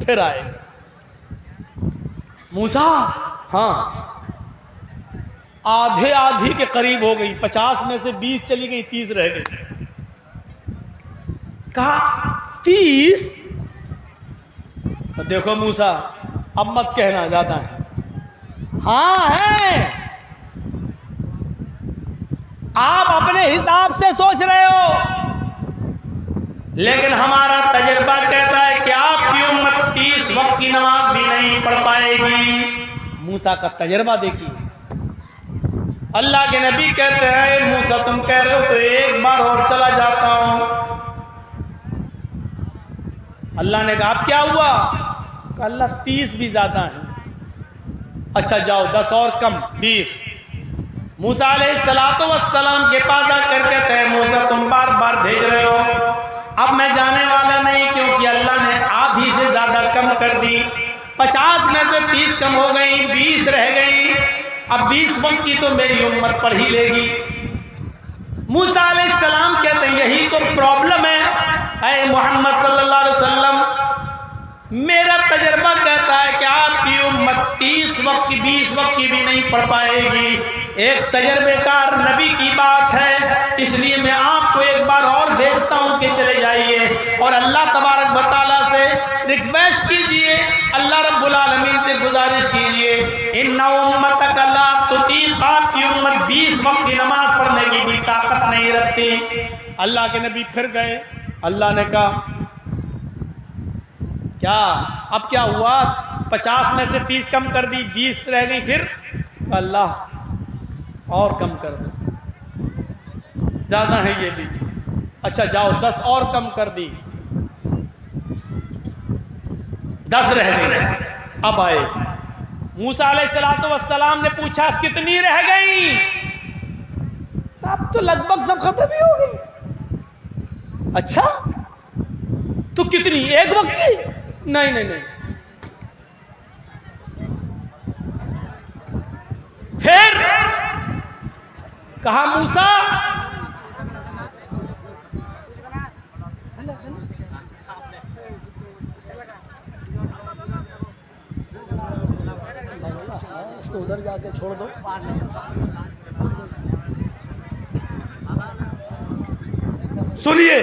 फिर आए मूसा। हाँ आधे के करीब हो गई। 50 में से 20 चली गई, 30 रह गई। कहा 30? तो देखो मूसा अब मत कहना ज्यादा है। हाँ है, आप अपने हिसाब से सोच रहे हो, लेकिन हमारा तजुर्बा कहता है कि आपकी उम्मत 30 वक्त की नमाज भी नहीं पढ़ पाएगी। मूसा का तजुर्बा देखिए। अल्लाह के नबी कहते हैं मूसा तुम कह रहे हो तो एक बार और चला जाता हूं। अल्लाह ने कहा अब क्या हुआ? अल्लाह 30 भी ज्यादा है। अच्छा जाओ 10 और कम, 20। मूसा अलैहिस्सलातु वस्सलाम के पास आकर कहते हैं मूसा तुम बार बार भेज रहे हो, अब मैं जाने वाला नहीं, क्योंकि अल्लाह ने आधी से ज्यादा कम कर दी। 50 में से 30 कम हो गई, 20 रह गई। अब 20 वक्त की तो मेरी उम्मत पढ़ ही लेगी। मूसा अलैहिस्सलाम कहते हैं यही तो प्रॉब्लम है। ऐ मोहम्मद सल्लल्लाहु अलैहि वसल्लम, मेरा तजर्बा कहता है कि आपकी उम्मत 30 वक्त की 20 वक्त की भी नहीं पढ़ पाएगी। एक तजर्बेकार नबी की बात है, इसलिए मैं आपको एक बार और भेजता हूं कि चले जाइए और अल्लाह तबारक व तआला से रिक्वेस्ट कीजिए, अल्लाह रब्बुल आलमीन से गुजारिश कीजिए। इन्ना उम्मतक ला तुतीक, आपकी उम्मत 20 वक्त की नमाज पढ़ने की भी ताकत नहीं रखती। अल्लाह के नबी फिर गए। अल्लाह ने कहा क्या अब क्या हुआ? 50 में से 30 कम कर दी, 20 रह गई। फिर अल्लाह और कम कर दो, ज़्यादा है ये भी। अच्छा जाओ 10 और कम कर दी, 10 रह गई। अब आए मूसा अलैहिस्सलातु वस्सलाम ने पूछा कितनी रह गई? अब तो लगभग सब खत्म ही हो गई। अच्छा तो कितनी? एक वक्त की? नहीं नहीं नहीं। फिर कहा मूसा उसको उधर जाके छोड़ दो। सुनिए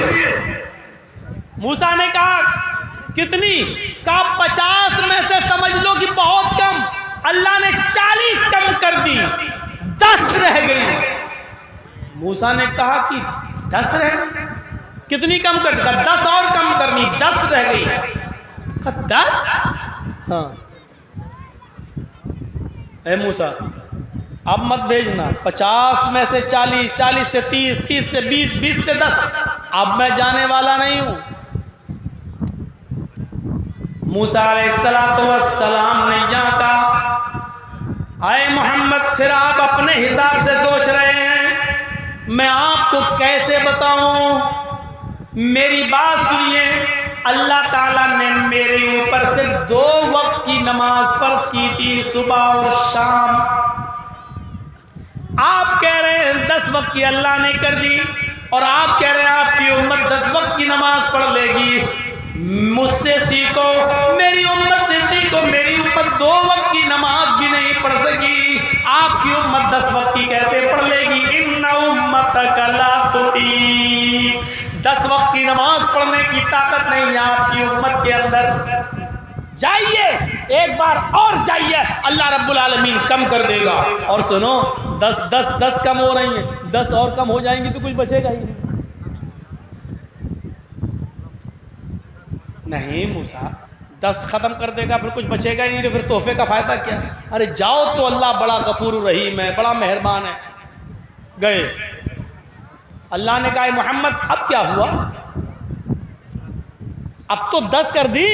मूसा ने कहा कितनी? कहा 50 में से समझ लो कि बहुत कम। अल्लाह ने 40 कम कर दी, 10 रह गई। मूसा ने कहा कि 10 रह गई? कितनी कम कर दी? 10 और कम करनी, 10 रह गई। कहा 10? हाँ। ए मूसा अब मत भेजना, 50 में से 40, 40 से 30, 30 से 20, 20 से 10, अब मैं जाने वाला नहीं हूं। मूसा अलैहिस्सलाम ने यहाँ कहा, आए मोहम्मद, फिर आप अपने हिसाब से सोच रहे हैं, मैं आपको कैसे बताऊं? मेरी बात सुनिए। अल्लाह ताला ने मेरे ऊपर सिर्फ 2 वक्त की नमाज फर्ज की थी, सुबह और शाम। आप कह रहे हैं 10 वक्त की अल्लाह ने कर दी, और आप कह रहे हैं आपकी उम्मत 10 वक्त की नमाज पढ़ लेगी। मुझसे सीखो, मेरी उम्मत से सीखो। मेरी उम्मत 2 वक्त की नमाज भी नहीं पढ़ सकी, आपकी उम्मत 10 वक्त की कैसे पढ़ लेगी? इन्ना उम्मतक ला तुतीक, 10 वक्त की नमाज पढ़ने की ताकत नहीं है आपकी उम्मत के अंदर। जाइए, एक बार और जाइए, अल्लाह रब्बुल आलमीन कम कर देगा। और सुनो, 10 कम हो रही हैं, 10 और कम हो जाएंगी तो कुछ बचेगा ही नहीं। मूसा 10 खत्म कर देगा, फिर कुछ बचेगा ही नहीं, तो फिर तोहफे का फायदा क्या? अरे जाओ तो अल्लाह बड़ा गफूर रहीम है, बड़ा मेहरबान है। गए, अल्लाह ने कहा मोहम्मद अब क्या हुआ? अब तो 10 कर दी।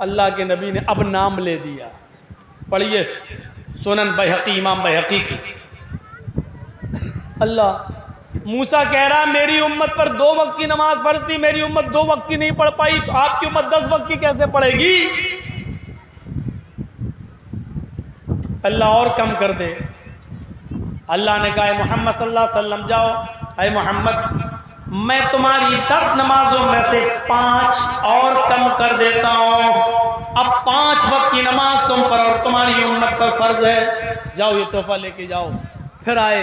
अल्लाह के नबी ने अब नाम ले दिया। पढ़िए सुनन बैहकी, इमाम बैहकी की। अल्लाह, मूसा कह रहा मेरी उम्मत पर 2 वक्त की नमाज फर्ज थी, मेरी उम्मत 2 वक्त की नहीं पढ़ पाई, तो आपकी उम्मत 10 वक्त की कैसे पढ़ेगी? अल्लाह और कम कर दे। अल्लाह ने कहा मोहम्मद सल्लल्लाहु अलैहि वसल्लम जाओ, अरे मोहम्मद मैं तुम्हारी 10 नमाजों में से 5 और कम कर देता हूं। अब 5 वक्त की नमाज तुम पर और तुम्हारी उम्मत पर फर्ज है। जाओ ये तोहफा लेके जाओ। फिर आए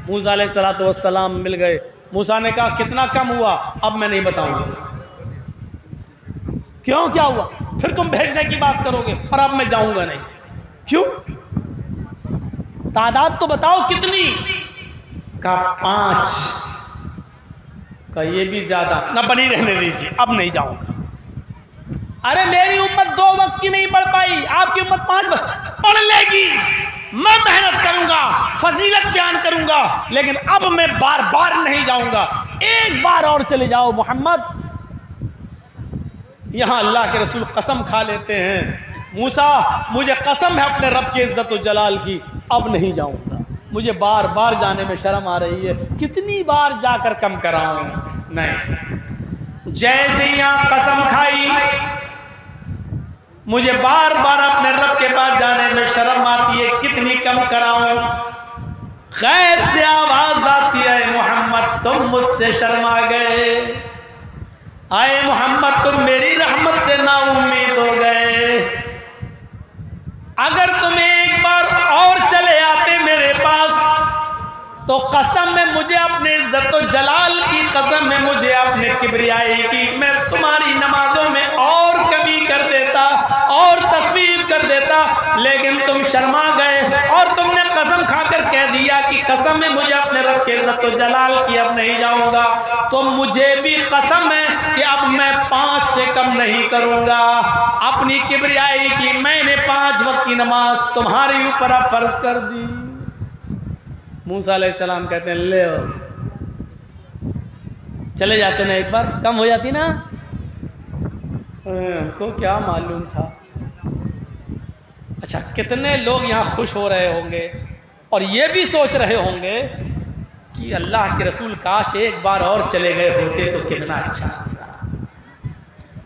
मूसा अलैहिस्सलाम मिल गए। मूसा ने कहा कितना कम हुआ? अब मैं नहीं बताऊंगा। क्यों, क्या हुआ? फिर तुम भेजने की बात करोगे, और अब मैं जाऊंगा नहीं। क्यों? तादाद तो बताओ कितनी? का 5। का ये भी ज्यादा ना, बनी रहने दीजिए, अब नहीं जाऊंगा। अरे मेरी उम्मत 2 वक्त की नहीं पढ़ पाई, आपकी उम्मत 5 वक्त पढ़ लेगी। मैं मेहनत करूंगा, फजीलत बयान करूंगा, लेकिन अब मैं बार बार नहीं जाऊंगा। एक बार और चले जाओ मोहम्मद। यहां अल्लाह के रसूल कसम खा लेते हैं, मूसा मुझे कसम है अपने रब के इज्जत और जलाल की, अब नहीं जाऊंगा। मुझे बार बार जाने में शर्म आ रही है, कितनी बार जाकर कम कराऊं? नहीं। जैसे यहां कसम खाई, मुझे बार बार अपने रब के पास जाने में शर्म आती है, कितनी कम कराऊं? खैर से आवाज आती है, मोहम्मद तुम मुझसे शर्मा गए। आए मोहम्मद तुम मेरी रहमत से ना उम्मीद हो गए। अगर तुम एक बार और चले आते मेरे पास, तो कसम में मुझे अपने इज्जत और जलाल की, कसम में मुझे अपने किबरियाई की, मैं तुम्हारी नमाजों में और कमी कर देता और तखफीफ कर देता, लेकिन तुम शर्मा गए और तुमने कसम खाकर कह दिया कि कसम में मुझे अपने रब के इज्जत और जलाल की, अब नहीं जाऊंगा। तो मुझे भी कसम है कि अब मैं 5 से कम नहीं करूंगा। अपनी किबरियाई की मैंने 5 वक्त की नमाज तुम्हारे ऊपर अब फर्ज कर दी। मूसा अलैहिस्सलाम कहते हैं ले चले जाते ना, एक बार कम हो जाती ना, हमको क्या मालूम था। अच्छा, कितने लोग यहाँ खुश हो रहे होंगे और ये भी सोच रहे होंगे कि अल्लाह के रसूल काश एक बार और चले गए होते तो कितना अच्छा होता।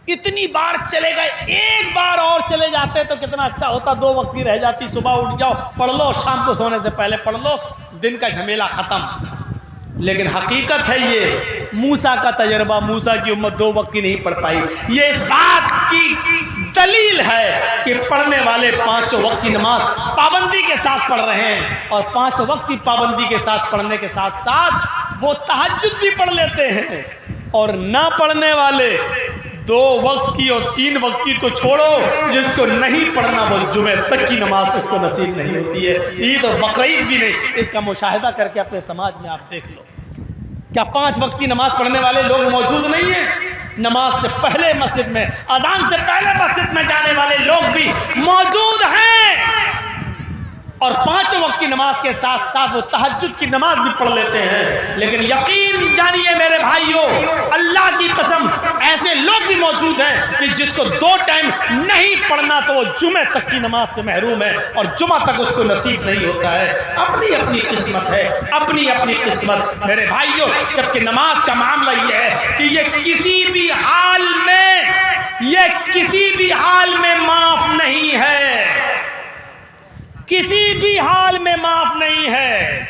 इतनी बार चले गए, एक बार और चले जाते तो कितना अच्छा होता। 2 वक्त की रह जाती, सुबह उठ जाओ पढ़ लो, शाम को सोने से पहले पढ़ लो, दिन का झमेला खत्म। लेकिन हकीकत है ये मूसा का तजर्बा, मूसा की उम्मत 2 वक्त की नहीं पढ़ पाई। ये इस बात की दलील है कि पढ़ने वाले 5 वक्त की नमाज पाबंदी के साथ पढ़ रहे हैं, और 5 वक्त की पाबंदी के साथ पढ़ने के साथ साथ वो तहज्जुद भी पढ़ लेते हैं और ना पढ़ने वाले 2 वक्त की और 3 वक्त की तो छोड़ो, जिसको नहीं पढ़ना वो जुमे तक की नमाज उसको नसीब नहीं होती है, ईद और बकरीद भी नहीं। इसका मुशाहिदा करके अपने समाज में आप देख लो, क्या 5 वक्त की नमाज पढ़ने वाले लोग मौजूद नहीं है? नमाज से पहले मस्जिद में, अजान से पहले मस्जिद में जाने वाले लोग भी मौजूद हैं, और 5 वक्त की नमाज के साथ साथ वो तहज्जुद की नमाज भी पढ़ लेते हैं। लेकिन यकीन जानिए मेरे भाइयों, अल्लाह की कसम, ऐसे लोग भी मौजूद हैं कि जिसको 2 टाइम नहीं पढ़ना तो वो जुमे तक की नमाज से महरूम है और जुमा तक उसको नसीब नहीं होता है। अपनी अपनी किस्मत है, अपनी अपनी किस्मत मेरे भाइयों। जबकि नमाज का मामला ये है कि ये किसी भी हाल में माफ नहीं है, किसी भी हाल में माफ नहीं है।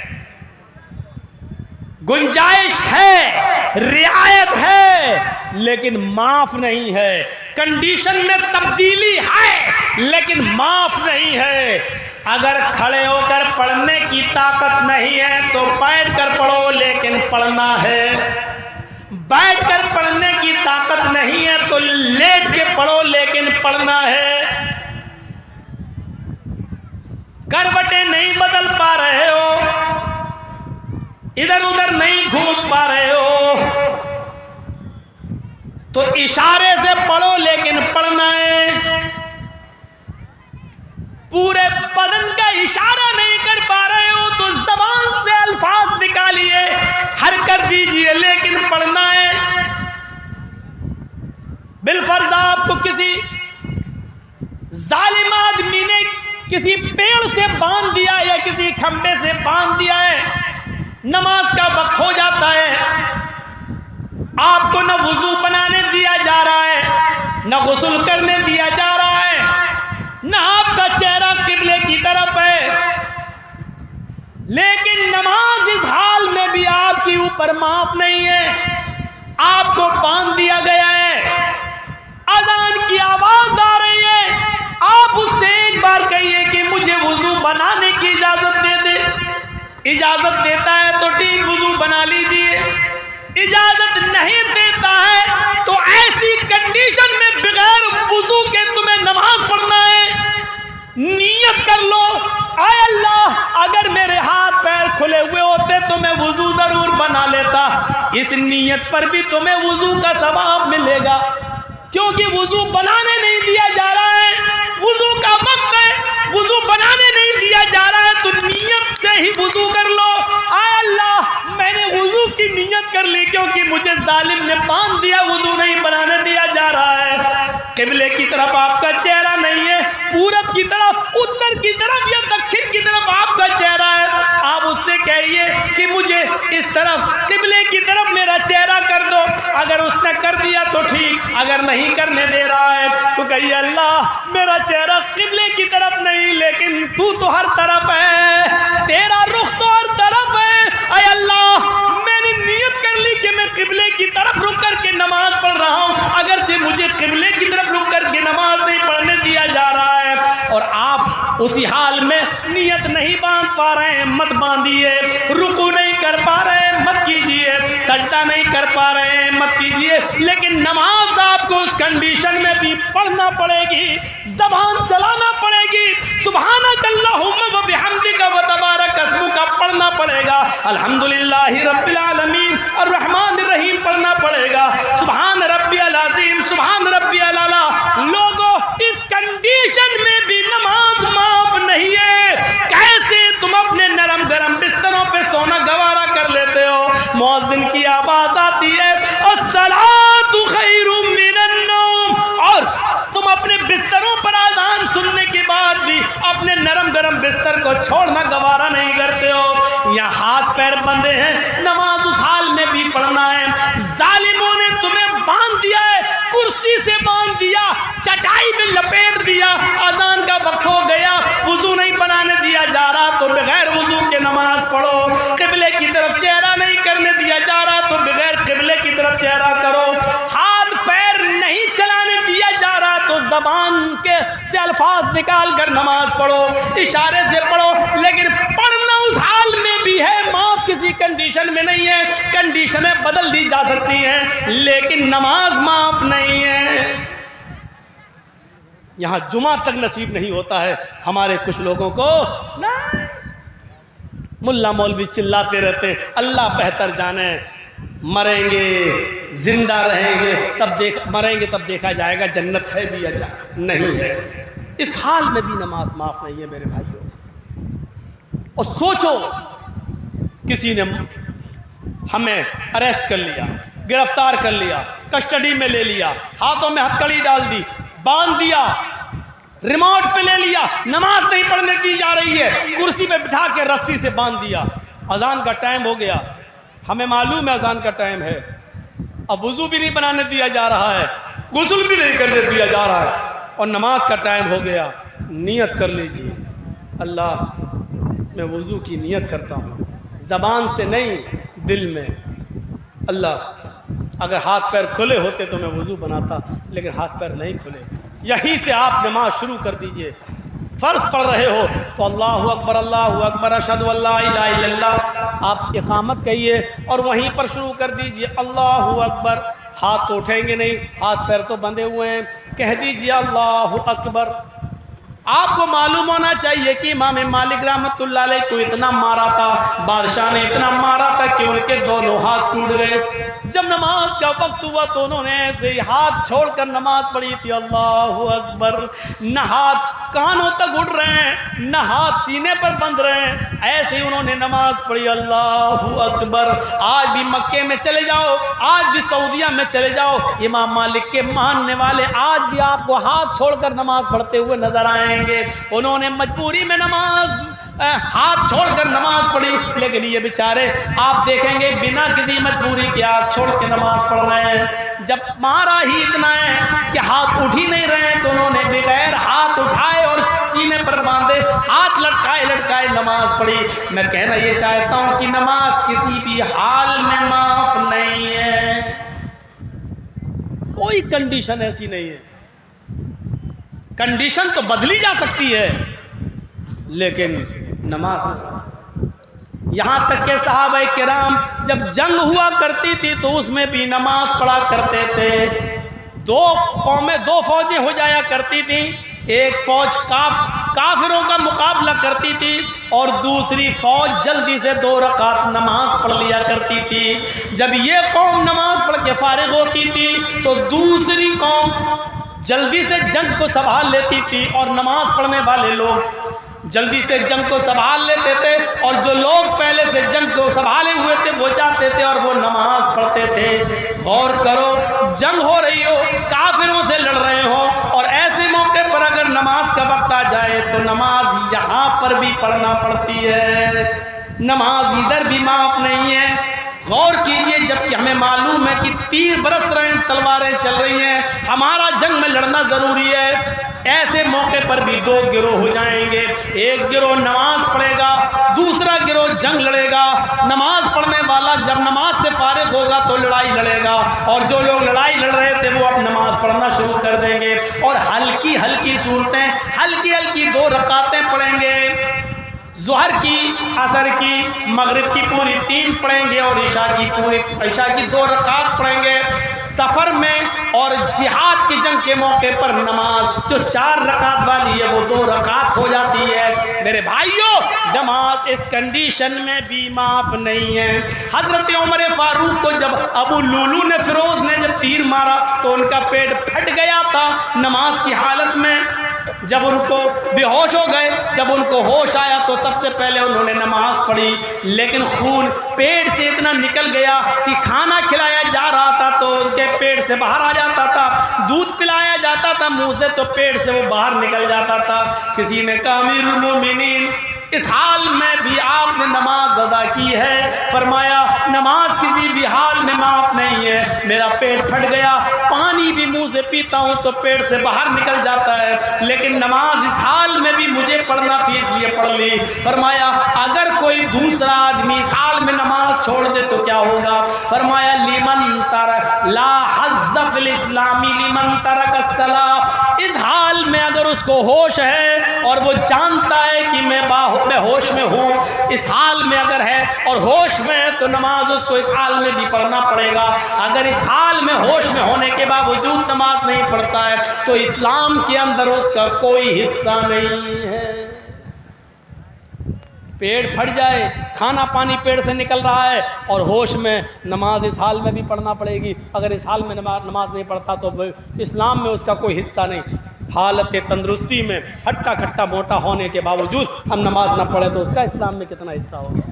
गुंजाइश है, रियायत है, लेकिन माफ नहीं है। कंडीशन में तब्दीली है, लेकिन माफ नहीं है। अगर खड़े होकर पढ़ने की ताकत नहीं है तो बैठ कर पढ़ो, लेकिन पढ़ना है। बैठकर पढ़ने की ताकत नहीं है तो लेट के पढ़ो, लेकिन पढ़ना है। करवटें नहीं बदल पा रहे हो, इधर उधर नहीं घूम पा रहे हो, तो इशारे से पढ़ो, लेकिन पढ़ना है। पूरे बदन का इशारा नहीं कर पा रहे हो तो जबान से अल्फाज निकालिए, हरकत दीजिए, लेकिन पढ़ना है। बिलफर्ज आपको किसी जालिम आदमी ने किसी पेड़ से बांध दिया या किसी खंबे से बांध दिया है, नमाज का वक्त हो जाता है, आपको न वुजू बनाने दिया जा रहा है, न गुस्ल करने दिया जा रहा है, न आपका चेहरा किबले की तरफ है, लेकिन नमाज इस हाल में भी आपके ऊपर माफ नहीं है। आपको बांध दिया गया है, अजान की आवाज आ रही है, आप उससे एक बार कहिए कि मुझे वुजू बनाने की इजाजत दे दे। इजाजत देता है तो ठीक, वुजू बना लीजिए। इजाजत नहीं देता है तो ऐसी कंडीशन में बगैर वुजू के तुम्हें नमाज पढ़ना है। नियत कर लो, आय अल्लाह, अगर मेरे हाथ पैर खुले हुए होते तो मैं वुजू जरूर बना लेता। इस नियत पर भी तुम्हें वुजू का सवाब मिलेगा, क्योंकि वुजू बनाने नहीं दिया जा रहा है, वुजू का वक्त है, वुजू बनाने नहीं दिया जा रहा है, तो नियत से ही वुजू कर लो। आय अल्लाह, मैंने वुजू की नियत कर ली, क्योंकि मुझे जालिम ने बांध दिया, वुजू नहीं बनाने दिया जा रहा है। किबले की तरफ आपका चेहरा नहीं है, पूरब की तरफ, उत्तर की तरफ या दक्षिण की तरफ आपका चेहरा है। आप उससे कहिए कि मुझे इस तरफ किबले की तरफ मेरा चेहरा कर दो। अगर उसने कर दिया तो ठीक, अगर नहीं करने दे रहा है तो कहिए अल्लाह, मेरा चेहरा किबले की तरफ नहीं, लेकिन तू तो हर तरफ है, तेरा रुख तो हर तरफ है। अय अल्लाह, मैंने नियत कर ली कि मैं किबले की तरफ रुक करके नमाज पढ़ रहा हूँ, अगर से मुझे किबले की तरफ रुक करके नमाज नहीं पढ़ने दिया जा रहा है, और आप उसी हाल में नियत नहीं बांध पा रहे हैं, मत बांधिए। रुकू नहीं कर पा रहे हैं, मत कीजिए। सजदा नहीं कर पा रहे हैं, मत कीजिए। लेकिन नमाज आपको उस कंडीशन में भी पढ़ना पड़ेगी, जबान चलाना पड़ेगी। सुभानक अल्लाहुम्मा व बिहम्दिका व तबारक अस्मुका पढ़ना पड़ेगा। अल्हम्दुलिल्लाहि रब्बिल आलमीन अर्रहमानिर रहीम पढ़ना पड़ेगा। सुभान रब्बियल अज़ीम, सुभान रब्बियल आला। लोगों, इस कंडीशन में भी नमाज माफ नहीं है। कैसे तुम अपने नरम गरम बिस्तरों पे सोना गवारा कर लेते हो? मुअज्जिन की आवाज आती है, अस्सलातु खैरुम मिनन नौम, और तुम अपने बिस्तरों पर आज़ान सुनने के बाद भी अपने नरम गरम बिस्तर को छोड़ना गवारा नहीं करते हो। यहाँ हाथ पैर बंधे हैं, नमाज उस हाल में भी पढ़ना है। जालिमों ने तुम्हें बांध दिया है, कुर्सी से बांध दिया, चटाई में लपेट दिया, अजान का वक्त हो गया, वुजू नहीं बनाने दिया जा रहा तो बगैर वुजू के नमाज पढ़ो। किबले की तरफ चेहरा नहीं करने दिया जा रहा तो बगैर किबले की तरफ चेहरा करो। हाथ पैर नहीं चलाने दिया जा रहा तो जबान के से अल्फाज निकाल कर नमाज पढ़ो, इशारे से पढ़ो। लेकिन पढ़ना उस हाल में भी है, माफ किसी कंडीशन में नहीं है, कंडीशनें बदल दी जा सकती हैं, लेकिन नमाज माफ नहीं है। यहां जुमा तक नसीब नहीं होता है हमारे कुछ लोगों को। नहीं, मुल्ला मौलवी चिल्लाते रहते हैं, अल्लाह बेहतर जाने, मरेंगे जिंदा रहेंगे मरेंगे तब देखा जाएगा जन्नत है भी या नहीं है। इस हाल में भी नमाज माफ नहीं है मेरे भाइयों। और सोचो, किसी ने हमें अरेस्ट कर लिया, गिरफ्तार कर लिया, कस्टडी में ले लिया, हाथों में हथकड़ी डाल दी, बांध दिया, रिमोट पे ले लिया, नमाज नहीं पढ़ने दी जा रही है, कुर्सी पे बिठा के रस्सी से बांध दिया। अजान का टाइम हो गया, हमें मालूम है अजान का टाइम है, अब वुजू भी नहीं बनाने दिया जा रहा है, गुस्ल भी नहीं करने दिया जा रहा है, और नमाज का टाइम हो गया। नियत कर लीजिए, अल्लाह मैं वुजू की नियत करता हूँ, ज़बान से नहीं दिल में। अल्लाह अगर हाथ पैर खुले होते तो मैं वुजू बनाता, लेकिन हाथ पैर नहीं खुले। यहीं से आप नमाज शुरू कर दीजिए। फ़र्ज पढ़ रहे हो तो अल्लाहु अकबर अशहदु अल्ला इलाहा इल्लल्लाह आप इकामत कहिए और वहीं पर शुरू कर दीजिए अल्लाहु अकबर। हाथ तो उठेंगे नहीं, हाथ पैर तो बंधे हुए हैं, कह दीजिए अल्लाहु अकबर। आपको मालूम होना चाहिए कि इमाम मालिक रहमतुल्लाह अलैह को इतना मारा था, बादशाह ने इतना मारा था कि उनके दोनों हाथ टूट गए। जब नमाज का वक्त हुआ तो उन्होंने ऐसे ही हाथ छोड़कर नमाज पढ़ी थी, अल्लाहु अकबर। न हाथ कानों तक उड़ रहे हैं, न हाथ सीने पर बंध रहे हैं, ऐसे ही उन्होंने नमाज पढ़ी, अल्लाहु अकबर। आज भी मक्के में चले जाओ, आज भी सऊदिया में चले जाओ, इमाम मालिक के मानने वाले आज भी आपको हाथ छोड़कर नमाज पढ़ते हुए नजर आएंगे। उन्होंने मजबूरी में नमाज हाथ छोड़कर नमाज पढ़ी, लेकिन ये बेचारे आप देखेंगे बिना किसी मजबूरी के हाथ छोड़ के नमाज पढ़ रहे हैं। जब मारा ही इतना है कि हाथ उठ ही नहीं रहे हैं तो उन्होंने बगैर हाथ उठाए और सीने पर बांधे हाथ लटकाए लटकाए नमाज पढ़ी। मैं कहना ये चाहता हूं कि नमाज किसी भी हाल में माफ नहीं है, कोई कंडीशन ऐसी नहीं है। कंडीशन तो बदली जा सकती है, लेकिन नमाज नहीं। यहां तक के सहाबा किराम जब जंग हुआ करती थी तो उसमें भी नमाज पढ़ा करते थे। दो कौमें, दो फौजें हो जाया करती थी, एक फौज काफिरों का मुकाबला करती थी और दूसरी फौज जल्दी से 2 रकात नमाज पढ़ लिया करती थी। जब ये कौम नमाज पढ़ के फारिग होती थी तो दूसरी कौम जल्दी से जंग को संभाल लेती थी और नमाज पढ़ने वाले लोग जल्दी से जंग को संभाल लेते थे, और जो लोग पहले से जंग को संभाले हुए थे वो जाते थे और वो नमाज पढ़ते थे। गौर करो, जंग हो रही हो, काफिरों से लड़ रहे हो, और ऐसे मौके पर अगर नमाज का वक्त आ जाए तो नमाज यहाँ पर भी पढ़ना पड़ती है, नमाज इधर भी माफ नहीं है। गौर कीजिए, जबकि हमें मालूम है कि तीर बरस रहे हैं, तलवारें चल रही हैं, हमारा जंग में लड़ना जरूरी है, ऐसे मौके पर भी 2 गिरोह हो जाएंगे। एक गिरोह नमाज पढ़ेगा, दूसरा गिरोह जंग लड़ेगा। नमाज पढ़ने वाला जब नमाज से फारिग होगा तो लड़ाई लड़ेगा, और जो लोग लड़ाई लड़ रहे थे वो अब नमाज पढ़ना शुरू कर देंगे और हल्की हल्की सूरतें, हल्की हल्की 2 रकातें पढ़ेंगे। ज़ोहर की, असर की, मगरिब की पूरी 3 पढ़ेंगे और ईशा की 2 रकात पढ़ेंगे। सफ़र में और जिहाद की जंग के मौके पर नमाज जो 4 रकात वाली है वो 2 रकात हो जाती है। मेरे भाइयों, नमाज इस कंडीशन में भी माफ नहीं है। हजरत उमर फारूक को जब अबू लुलू ने, फिरोज ने जब तीर मारा तो उनका पेट फट गया था नमाज की हालत में। जब उनको बेहोश हो गए, जब उनको होश आया तो सबसे पहले उन्होंने नमाज पढ़ी, लेकिन खून पेट से इतना निकल गया कि खाना खिलाया जा रहा था तो उनके पेट से बाहर आ जाता था, दूध पिलाया जाता था मुंह से तो पेट से वो बाहर निकल जाता था। किसी ने कहा अमीरुल मोमिनीन, इस हाल में भी आपने नमाज अदा की है। फरमाया नमाज किसी भी हाल में माफ नहीं है। मेरा पेट फट गया, पानी भी मुंह से पीता हूं तो पेट से बाहर निकल जाता है, लेकिन नमाज इस हाल में भी मुझे पढ़ना थी इसलिए पढ़ ली। फरमाया अगर कोई दूसरा आदमी इस हाल में नमाज छोड़ दे तो क्या होगा? फरमाया लिमन तरक ला हज़्ज़ फिल इस्लामी लिमन तरक अस्सलाह। इस हाल में अगर उसको होश है और वो जानता है कि मैं होश में हूँ, इस हाल में अगर है और होश में है तो नमाज उसको इस हाल में भी पढ़ना पड़ेगा। अगर इस हाल में होश में होने के बावजूद नमाज नहीं पढ़ता है तो इस्लाम के अंदर उसका कोई हिस्सा नहीं है। पेट फट जाए, खाना पानी पेट से निकल रहा है और होश में, नमाज इस हाल में भी पढ़ना पड़ेगी। अगर इस हाल में नमाज नहीं पढ़ता तो इस्लाम में उसका कोई हिस्सा नहीं। हालत तंदुरुस्ती में हट्टा खट्टा मोटा होने के बावजूद हम नमाज ना पढ़े तो उसका इस्लाम में कितना हिस्सा होगा?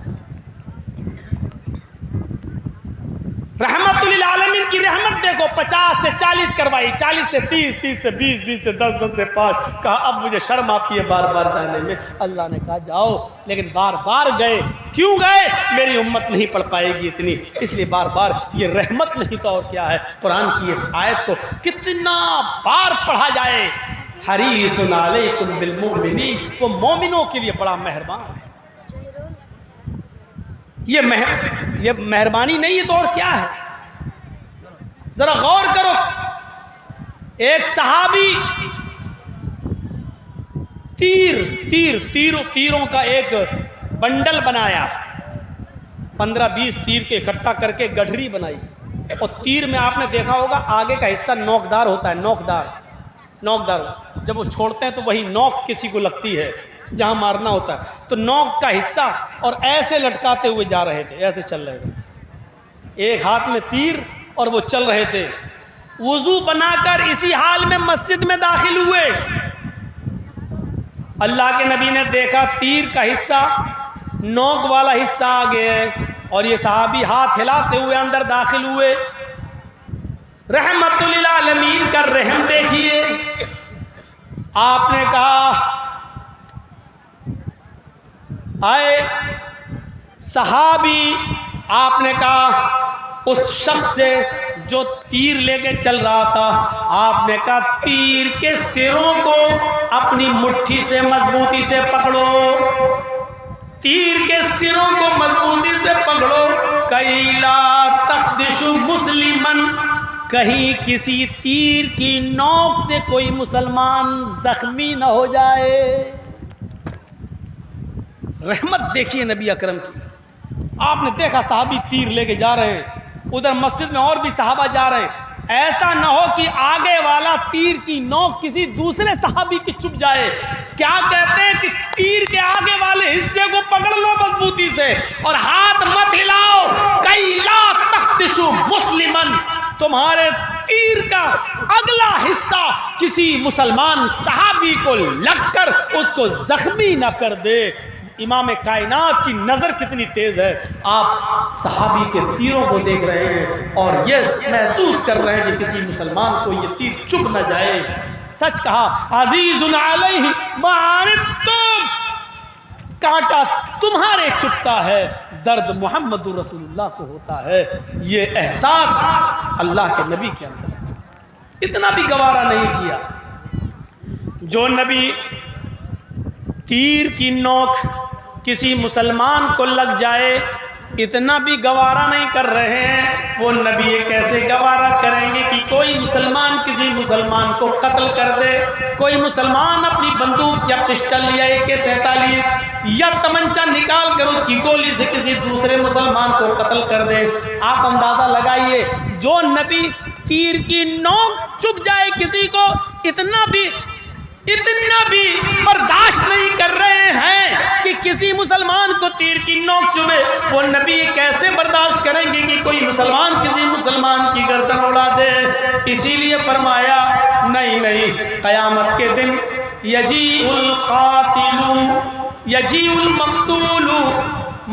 रहमतुल आलमीन की रहमत देखो, 50 से 40 करवाई, 40 से 30, 30 से 20, 20 से 10, 10 से 5। कहा अब मुझे शर्म आती है बार बार जाने में। अल्लाह ने कहा जाओ, लेकिन बार बार गए। क्यों गए? मेरी उम्मत नहीं पढ़ पाएगी इतनी, इसलिए बार बार। ये रहमत नहीं तो और क्या है? कुरान की इस आयत को कितना बार पढ़ा जाए। हरीसुन अलैकुम बिल मुमिनीन, वो मोमिनों के लिए बड़ा मेहरबान है। ये मेहरबानी नहीं है तो और क्या है? जरा गौर करो, एक सहाबी तीरों का एक बंडल बनाया, 15-20 तीर के इकट्ठा करके गठरी बनाई। और तीर में आपने देखा होगा आगे का हिस्सा नोकदार होता है, नोकदार जब वो छोड़ते हैं तो वही नोक किसी को लगती है जहां मारना होता है, तो नोक का हिस्सा। और ऐसे लटकाते हुए जा रहे थे, ऐसे चल रहे थे, एक हाथ में तीर और वो चल रहे थे। वुजू बनाकर इसी हाल में मस्जिद में दाखिल हुए। अल्लाह के नबी ने देखा तीर का हिस्सा, नोक वाला हिस्सा आगे है, और ये सहाबी हाथ हिलाते हुए अंदर दाखिल हुए। रहमतुल आलमीन का रहम देखिए। आपने कहा आए सहाबी, आपने कहा उस शख्स से जो तीर लेके चल रहा था, आपने कहा तीर के सिरों को अपनी मुट्ठी से मजबूती से पकड़ो, तीर के सिरों को मजबूती से पकड़ो। कैला तख्दिशु मुस्लिमन, कहीं किसी तीर की नोक से कोई मुसलमान जख्मी न हो जाए। रहमत देखिए नबी अकरम की। आपने देखा साहबी तीर लेके जा रहे हैं, उधर मस्जिद में और भी सहाबा जा रहे हैं। ऐसा न हो कि आगे वाला तीर की नोक किसी दूसरे सहाबी की चुभ जाए। क्या कहते हैं कि तीर के आगे वाले हिस्से को पकड़ लो मजबूती से और हाथ मत हिलाओ। कैला तख्तिशु मुस्लिमन, तुम्हारे तीर का अगला हिस्सा किसी मुसलमान सहाबी को लगकर उसको जख्मी न कर दे। इमाम कायनात की नज़र कितनी तेज़ है। आप सहाबी के तीरों को देख रहे हैं और ये महसूस कर रहे हैं कि किसी मुसलमान को ये तीर चुभ न जाए। सच कहा, अज़ीज़ुन अलैहि मा अनित्तुम, कांटा तुम्हारे चुभता है, दर्द मोहम्मदुर रसूलुल्लाह को होता है। ये एहसास अल्लाह के नबी के अंदर इतना भी गवारा नहीं किया। जो नबी तीर की नोक किसी मुसलमान को लग जाए इतना भी गवारा नहीं कर रहे हैं, वो नबी ये कैसे गवारा करेंगे कि कोई मुसलमान किसी मुसलमान को कत्ल कर दे। कोई मुसलमान अपनी बंदूक या पिस्टल या AK-47 या तमंचा निकाल कर उसकी गोली से किसी दूसरे मुसलमान को कत्ल कर दे। आप अंदाज़ा लगाइए, जो नबी तीर की नोक चुभ जाए किसी को, इतना भी बर्दाश्त नहीं कर रहे हैं कि किसी मुसलमान को तीर की नोक चुभे। वो नबी कैसे बर्दाश्त करेंगे कि कोई मुसलमान किसी मुसलमान की गर्दन उड़ा दे। इसीलिए फरमाया नहीं, क़यामत के दिन यजीउल कातिलु यजीउल मक़तूलु,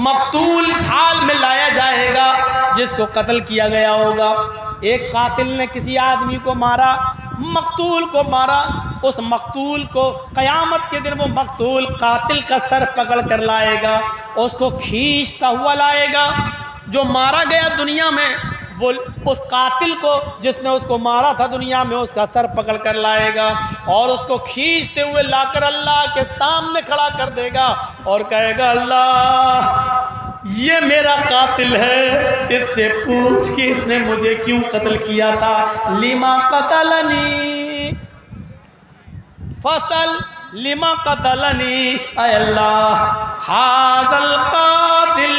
मक़तूल इस हाल में लाया जाएगा जिसको कत्ल किया गया होगा। एक कातिल ने किसी आदमी को मारा, मक़तूल को मारा, उस मक़तूल को क़यामत के दिन वो मक़तूल कातिल का सर पकड़ कर लाएगा, उसको खींचता हुआ लाएगा। जो मारा गया दुनिया में वो उस कातिल को जिसने उसको मारा था दुनिया में, उसका सर पकड़ कर लाएगा और उसको खींचते हुए लाकर अल्लाह के सामने खड़ा कर देगा और कहेगा, अल्लाह ये मेरा कातिल है, इससे पूछ कि इसने मुझे क्यों कत्ल किया था। लिमा कतलनी फसल लिमा कतलनी, अल्लाह हाज़ल कातिल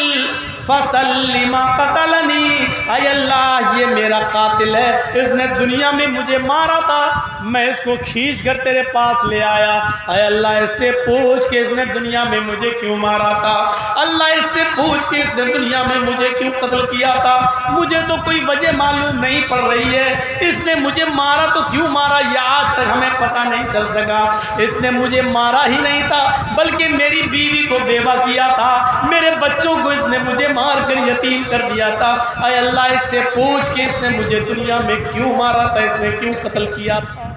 फसल लिमा कतलनी, अल्लाह ये मेरा कातिल है, इसने दुनिया में मुझे मारा था, मैं इसको खींच कर तेरे पास ले आया। अल्लाह इससे पूछ के इसने दुनिया में मुझे क्यों मारा था, अल्लाह इससे पूछ के इसने दुनिया में मुझे क्यों कत्ल किया था। मुझे तो कोई वजह मालूम नहीं पड़ रही है, इसने मुझे मारा तो क्यों मारा ये आज तक हमें पता नहीं चल सका। इसने मुझे मारा ही नहीं था बल्कि मेरी बीवी को बेवा किया था, मेरे बच्चों को इसने मुझे मार कर यतीम कर दिया था। अय अल्लाह इससे पूछ के इसने मुझे दुनिया में क्यों मारा था, इसने क्यों कत्ल किया था।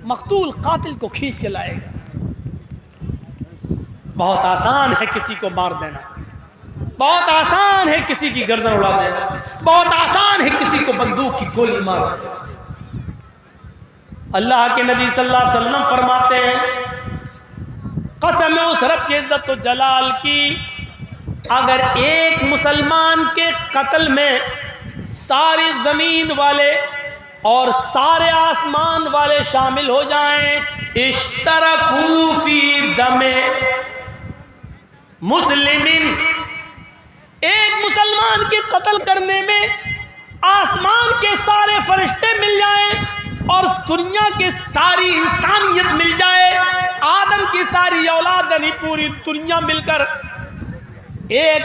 मकतूल कातिल को खींच के लाएगा। बहुत आसान है किसी को मार देना, बहुत आसान है किसी की गर्दन उड़ा देना, बहुत आसान है किसी को बंदूक की गोली मार देना। अल्लाह के नबी सल्लल्लाहु अलैहि वसल्लम फरमाते हैं, कसम है उस रब की इज्जत व जलाल की, अगर एक मुसलमान के कत्ल में सारी जमीन वाले और सारे आसमान वाले शामिल हो जाएं, इश्तरकू फी दमे मुस्लिमिन, एक मुसलमान के कत्ल करने में आसमान के सारे फरिश्ते मिल जाएं और दुनिया के सारी इंसानियत मिल जाए, आदम की सारी औलाद यानी पूरी दुनिया मिलकर एक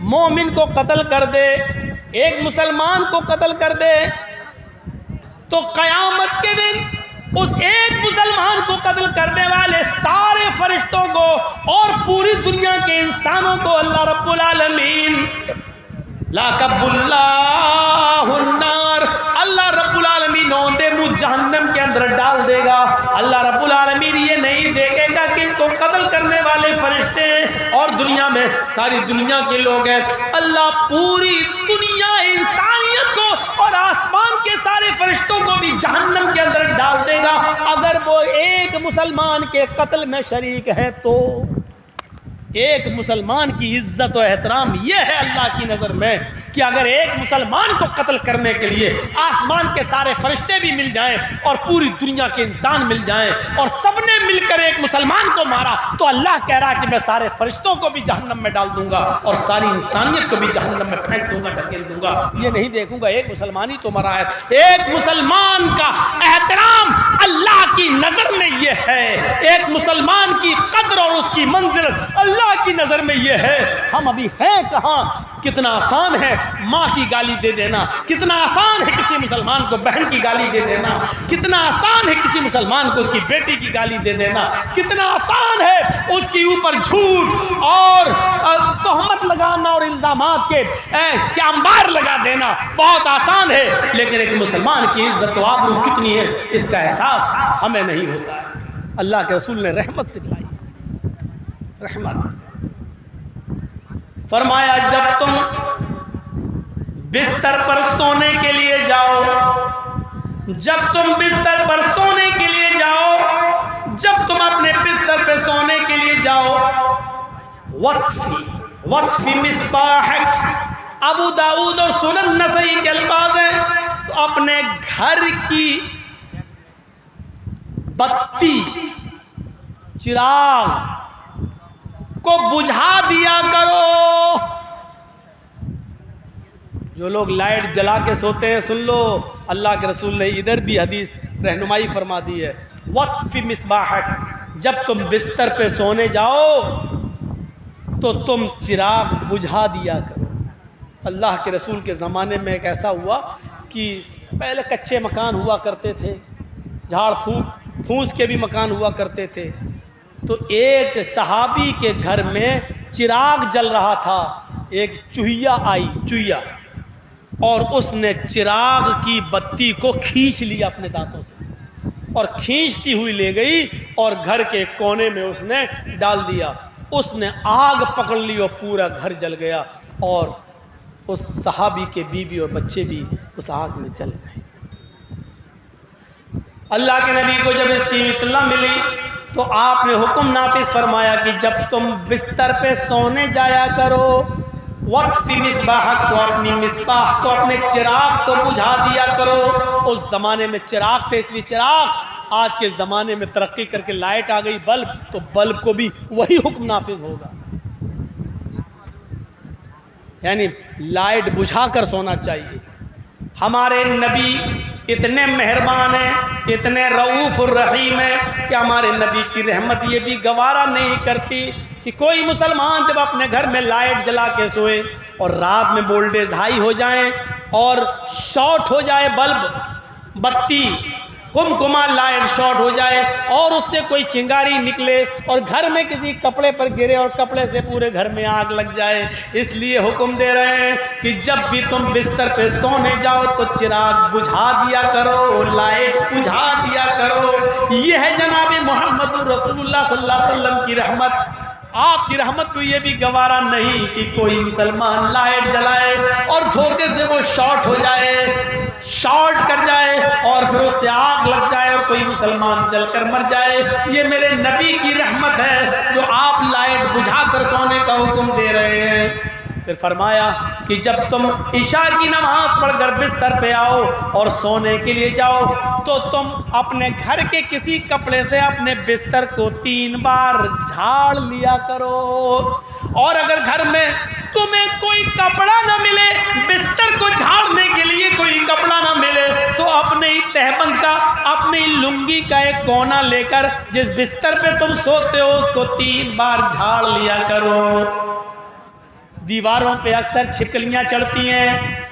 मोमिन को कत्ल कर दे, एक मुसलमान को कत्ल कर दे, तो क़यामत के दिन उस एक मुसलमान को कत्ल करने वाले सारे फरिश्तों को और पूरी दुनिया के इंसानों को अल्लाह रब्बुल आलमीन लाकबुल्लाहुन्नार, अल्लाह रब्बुल आलमीन औंधे मुँह जहन्नम के अंदर डाल देगा। अल्लाह रब्बुल आलमीन ये नहीं देखेगा कि इसको कत्ल करने वाले फरिश्ते और दुनिया में सारी दुनिया के लोग हैं, अल्लाह पूरी दुनिया इंसानियत को और आसमान के सारे फरिश्तों को भी जहन्नम के अंदर डाल देगा अगर वो एक मुसलमान के कत्ल में शरीक है। तो एक मुसलमान की इज्जत और एहतराम यह है अल्लाह की नज़र में कि अगर एक मुसलमान को कत्ल करने के लिए आसमान के सारे फरिश्ते भी मिल जाएं और पूरी दुनिया के इंसान मिल जाएं और सबने मिलकर एक मुसलमान को मारा, तो अल्लाह कह रहा है कि मैं सारे फरिश्तों को भी जहन्नम में डाल दूंगा और सारी इंसानियत को भी जहन्नम में फेंक दूंगा, ढकेल दूंगा। ये नहीं देखूंगा एक मुसलमान ही तो मरा है। एक मुसलमान का एहतराम अल्लाह की नज़र में यह है, एक मुसलमान की कद्र और उसकी मंजिल अल्लाह की नज़र में यह है। हम अभी हैं कहाँ? कितना आसान है माँ की गाली दे देना, कितना आसान है किसी मुसलमान को बहन की गाली दे देना, कितना आसान है किसी मुसलमान को उसकी बेटी की गाली दे देना, कितना आसान है उसके ऊपर झूठ और तोहमत लगाना और इल्ज़ामात के क्या अंबार लगा देना, बहुत आसान है। लेकिन एक मुसलमान की इज्जत व आबरू कितनी है इसका एहसास हमें नहीं होता है। अल्लाह के रसूल ने रहमत सिखलाई, रहमत फरमाया, जब तुम बिस्तर पर सोने के लिए जाओ, जब तुम बिस्तर पर सोने के लिए जाओ, जब तुम अपने बिस्तर पर सोने के लिए जाओ, वक्फी मिस्बाहक, अबू दाऊद और सुनन नसई के अल्फाज हैं, तो अपने घर की बत्ती चिराग को बुझा दिया करो। जो लोग लाइट जला के सोते हैं, सुन लो, अल्लाह के रसूल ने इधर भी हदीस रहनुमाई फरमा दी है, वक्फी मिस्बाहक, जब तुम बिस्तर पे सोने जाओ तो तुम चिराग बुझा दिया करो। अल्लाह के रसूल के ज़माने में एक ऐसा हुआ कि पहले कच्चे मकान हुआ करते थे, झाड़ फूस के भी मकान हुआ करते थे, तो एक सहाबी के घर में चिराग जल रहा था, एक चूहिया आई, चूहिया, और उसने चिराग की बत्ती को खींच लिया अपने दांतों से और खींचती हुई ले गई और घर के कोने में उसने डाल दिया। उसने आग पकड़ ली और पूरा घर जल गया और उस सहाबी के बीवी और बच्चे भी उस आग में जल गए। अल्लाह के नबी को जब इसकी इत्तला मिली तो आपने हुक्म नाफिज फरमाया कि जब तुम बिस्तर पे सोने जाया करो, वक्त फी मिसबाहक, तो अपनी मिसबाह को, अपने चिराग को बुझा दिया करो। उस ज़माने में चिराग थे, इसलिए चिराग, आज के ज़माने में तरक्की करके लाइट आ गई, बल्ब, तो बल्ब को भी वही हुक्म नाफिज होगा। यानी लाइट बुझा कर सोना चाहिए। हमारे नबी इतने मेहरबान हैं, इतने रऊफ़ुर रहीम हैं कि हमारे नबी की रहमत ये भी गवारा नहीं करती कि कोई मुसलमान जब अपने घर में लाइट जला के सोए और रात में वोल्टेज हाई हो जाए और शॉर्ट हो जाए बल्ब, बत्ती, कुमकुमा लाइट शॉर्ट हो जाए और उससे कोई चिंगारी निकले और घर में किसी कपड़े पर गिरे और कपड़े से पूरे घर में आग लग जाए। इसलिए हुक्म दे रहे हैं कि जब भी तुम बिस्तर पे सोने जाओ तो चिराग बुझा दिया करो, लाइट बुझा दिया करो। यह है जनाब मोहम्मद रसूलुल्लाह सल्लल्लाहु अलैहि वसल्लम की रहमत। आपकी रहमत को ये भी गवारा नहीं कि कोई मुसलमान लाइट जलाए और धोखे से वो शॉर्ट हो जाए, शॉर्ट कर जाए और फिर उससे आग लग जाए और कोई मुसलमान जलकर मर जाए। ये मेरे नबी की रहमत है जो आप लाइट बुझा कर सोने का हुक्म दे रहे हैं। फिर फरमाया कि जब तुम इशा की नमाज पढ़कर बिस्तर पे आओ और सोने के लिए जाओ तो तुम अपने घर के किसी कपड़े से अपने बिस्तर को 3 बार झाड़ लिया करो। और अगर घर में तुम्हें कोई कपड़ा ना मिले, बिस्तर को झाड़ने के लिए कोई कपड़ा ना मिले, तो अपने ही तहबंद का, अपनी लुंगी का एक कोना लेकर जिस बिस्तर पे तुम सोते हो उसको 3 बार झाड़ लिया करो। दीवारों पे अक्सर छिपकलियां चढ़ती हैं,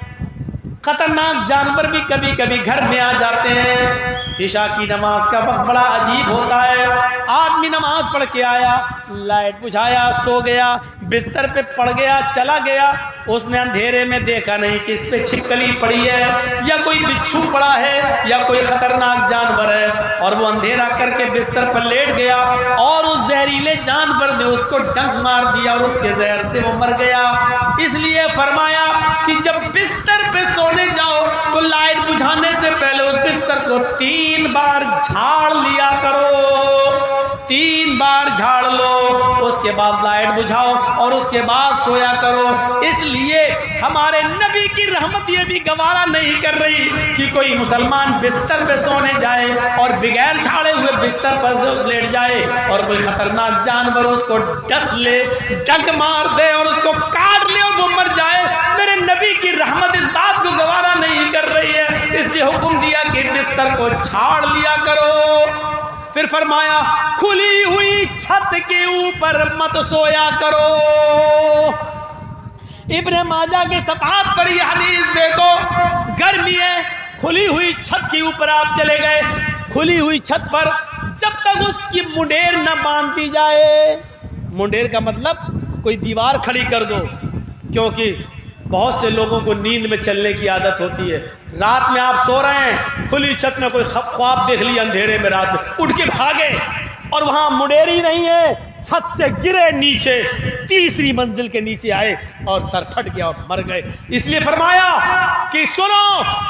खतरनाक जानवर भी कभी कभी घर में आ जाते हैं। इशा की नमाज का वक्त बड़ा अजीब होता है। आदमी नमाज पढ़ के आया, लाइट बुझाया, सो गया, बिस्तर पे पड़ गया, चला गया, उसने अंधेरे में देखा नहीं कि इस पे छिपकली पड़ी है या कोई बिच्छू पड़ा है या कोई खतरनाक जानवर है, और वो अंधेरा करके बिस्तर पर लेट गया और उस जहरीले जानवर ने उसको डंक मार दिया और उसके जहर से वो मर गया। इसलिए फरमाया कि जब बिस्तर पे सोने जाओ तो लाइट बुझाने से पहले उस बिस्तर को 3 बार झाड़ लिया करो, 3 बार झाड़ लो, उसके बाद लाइट बुझाओ और उसके बाद सोया करो। इसलिए हमारे नबी की रहमत ये भी गवारा नहीं कर रही कि कोई मुसलमान बिस्तर पे सोने जाए और बगैर झाड़े हुए बिस्तर पर लेट जाए और कोई खतरनाक जानवर उसको डस ले, डंक मार दे और उसको काट ले और वो मर जाए। मेरे नबी की रहमत इस बात को गवारा नहीं कर रही है, इसलिए हुक्म दिया कि बिस्तर को झाड़ लिया करो। फिर फरमाया खुली हुई छत के ऊपर मत सोया करो। इब्ने माजा के सफात पर यह हदीस देखो, गर्मी है, खुली हुई छत के ऊपर आप चले गए, खुली हुई छत पर जब तक उसकी मुंडेर न बांध दी जाए, मुंडेर का मतलब कोई दीवार खड़ी कर दो, क्योंकि बहुत से लोगों को नींद में चलने की आदत होती है। रात में आप सो रहे हैं, खुली छत में कोई ख्वाब देख लिया अंधेरे में, रात में उठ के भागे और वहां मुंडेर ही नहीं है, छत से गिरे नीचे, 3री मंजिल के नीचे आए और सर फट गया और मर गए। इसलिए फरमाया कि सुनो,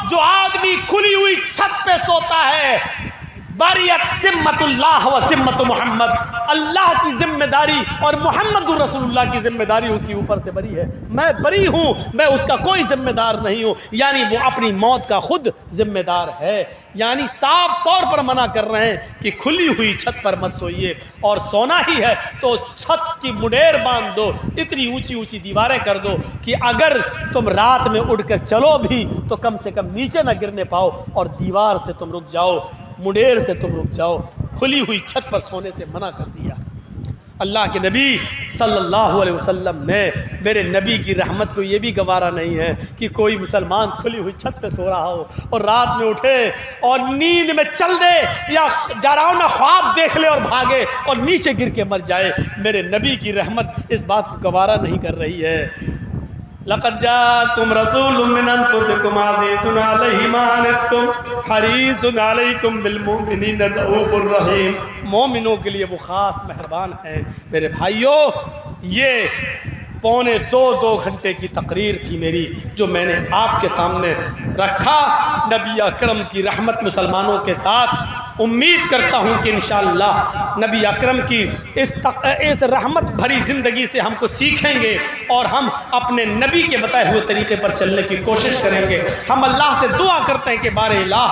जो आदमी खुली हुई छत पे सोता है, बारियत जिम्मतुल्लाह व जिम्मत मोहम्मद, अल्लाह की जिम्मेदारी और मोहम्मद रसूलुल्लाह की जिम्मेदारी उसके ऊपर से बरी है, मैं बरी हूँ, मैं उसका कोई जिम्मेदार नहीं हूँ। यानी वो अपनी मौत का खुद जिम्मेदार है। यानी साफ तौर पर मना कर रहे हैं कि खुली हुई छत पर मत सोइए, और सोना ही है तो छत की मुंडेर बांध दो, इतनी ऊंची ऊंची दीवारें कर दो कि अगर तुम रात में उठकर चलो भी तो कम से कम नीचे न गिरने पाओ और दीवार से तुम रुक जाओ, मुंडेर से तुम रुक जाओ। खुली हुई छत पर सोने से मना कर दिया। अल्लाह के नबी सल्लल्लाहु अलैहि वसल्लम ने, मेरे नबी की रहमत को ये भी गवारा नहीं है कि कोई मुसलमान खुली हुई छत पे सो रहा हो और रात में उठे और नींद में चल दे या डरावना ख्वाब देख ले और भागे और नीचे गिर के मर जाए। मेरे नबी की रहमत इस बात को गवारा नहीं कर रही है। लक़द जाअकुम रसूलुम मिन अनफुसिकुम अज़ीज़ुन अलैहि मा अनित्तुम हरीसुन अलैकुम बिल मुमिनीना रऊफ़ुर रहीम। मोमिनों के लिए वो ख़ास मेहरबान है। मेरे भाइयों, ये 2.25 घंटे की तकरीर थी मेरी, जो मैंने आपके सामने रखा। नबी अकरम की रहमत मुसलमानों के साथ। उम्मीद करता हूँ कि इंशाअल्लाह नबी अकरम की इस रहमत भरी ज़िंदगी से हमको सीखेंगे और हम अपने नबी के बताए हुए तरीके पर चलने की कोशिश करेंगे। हम अल्लाह से दुआ करते हैं कि बारे इलाह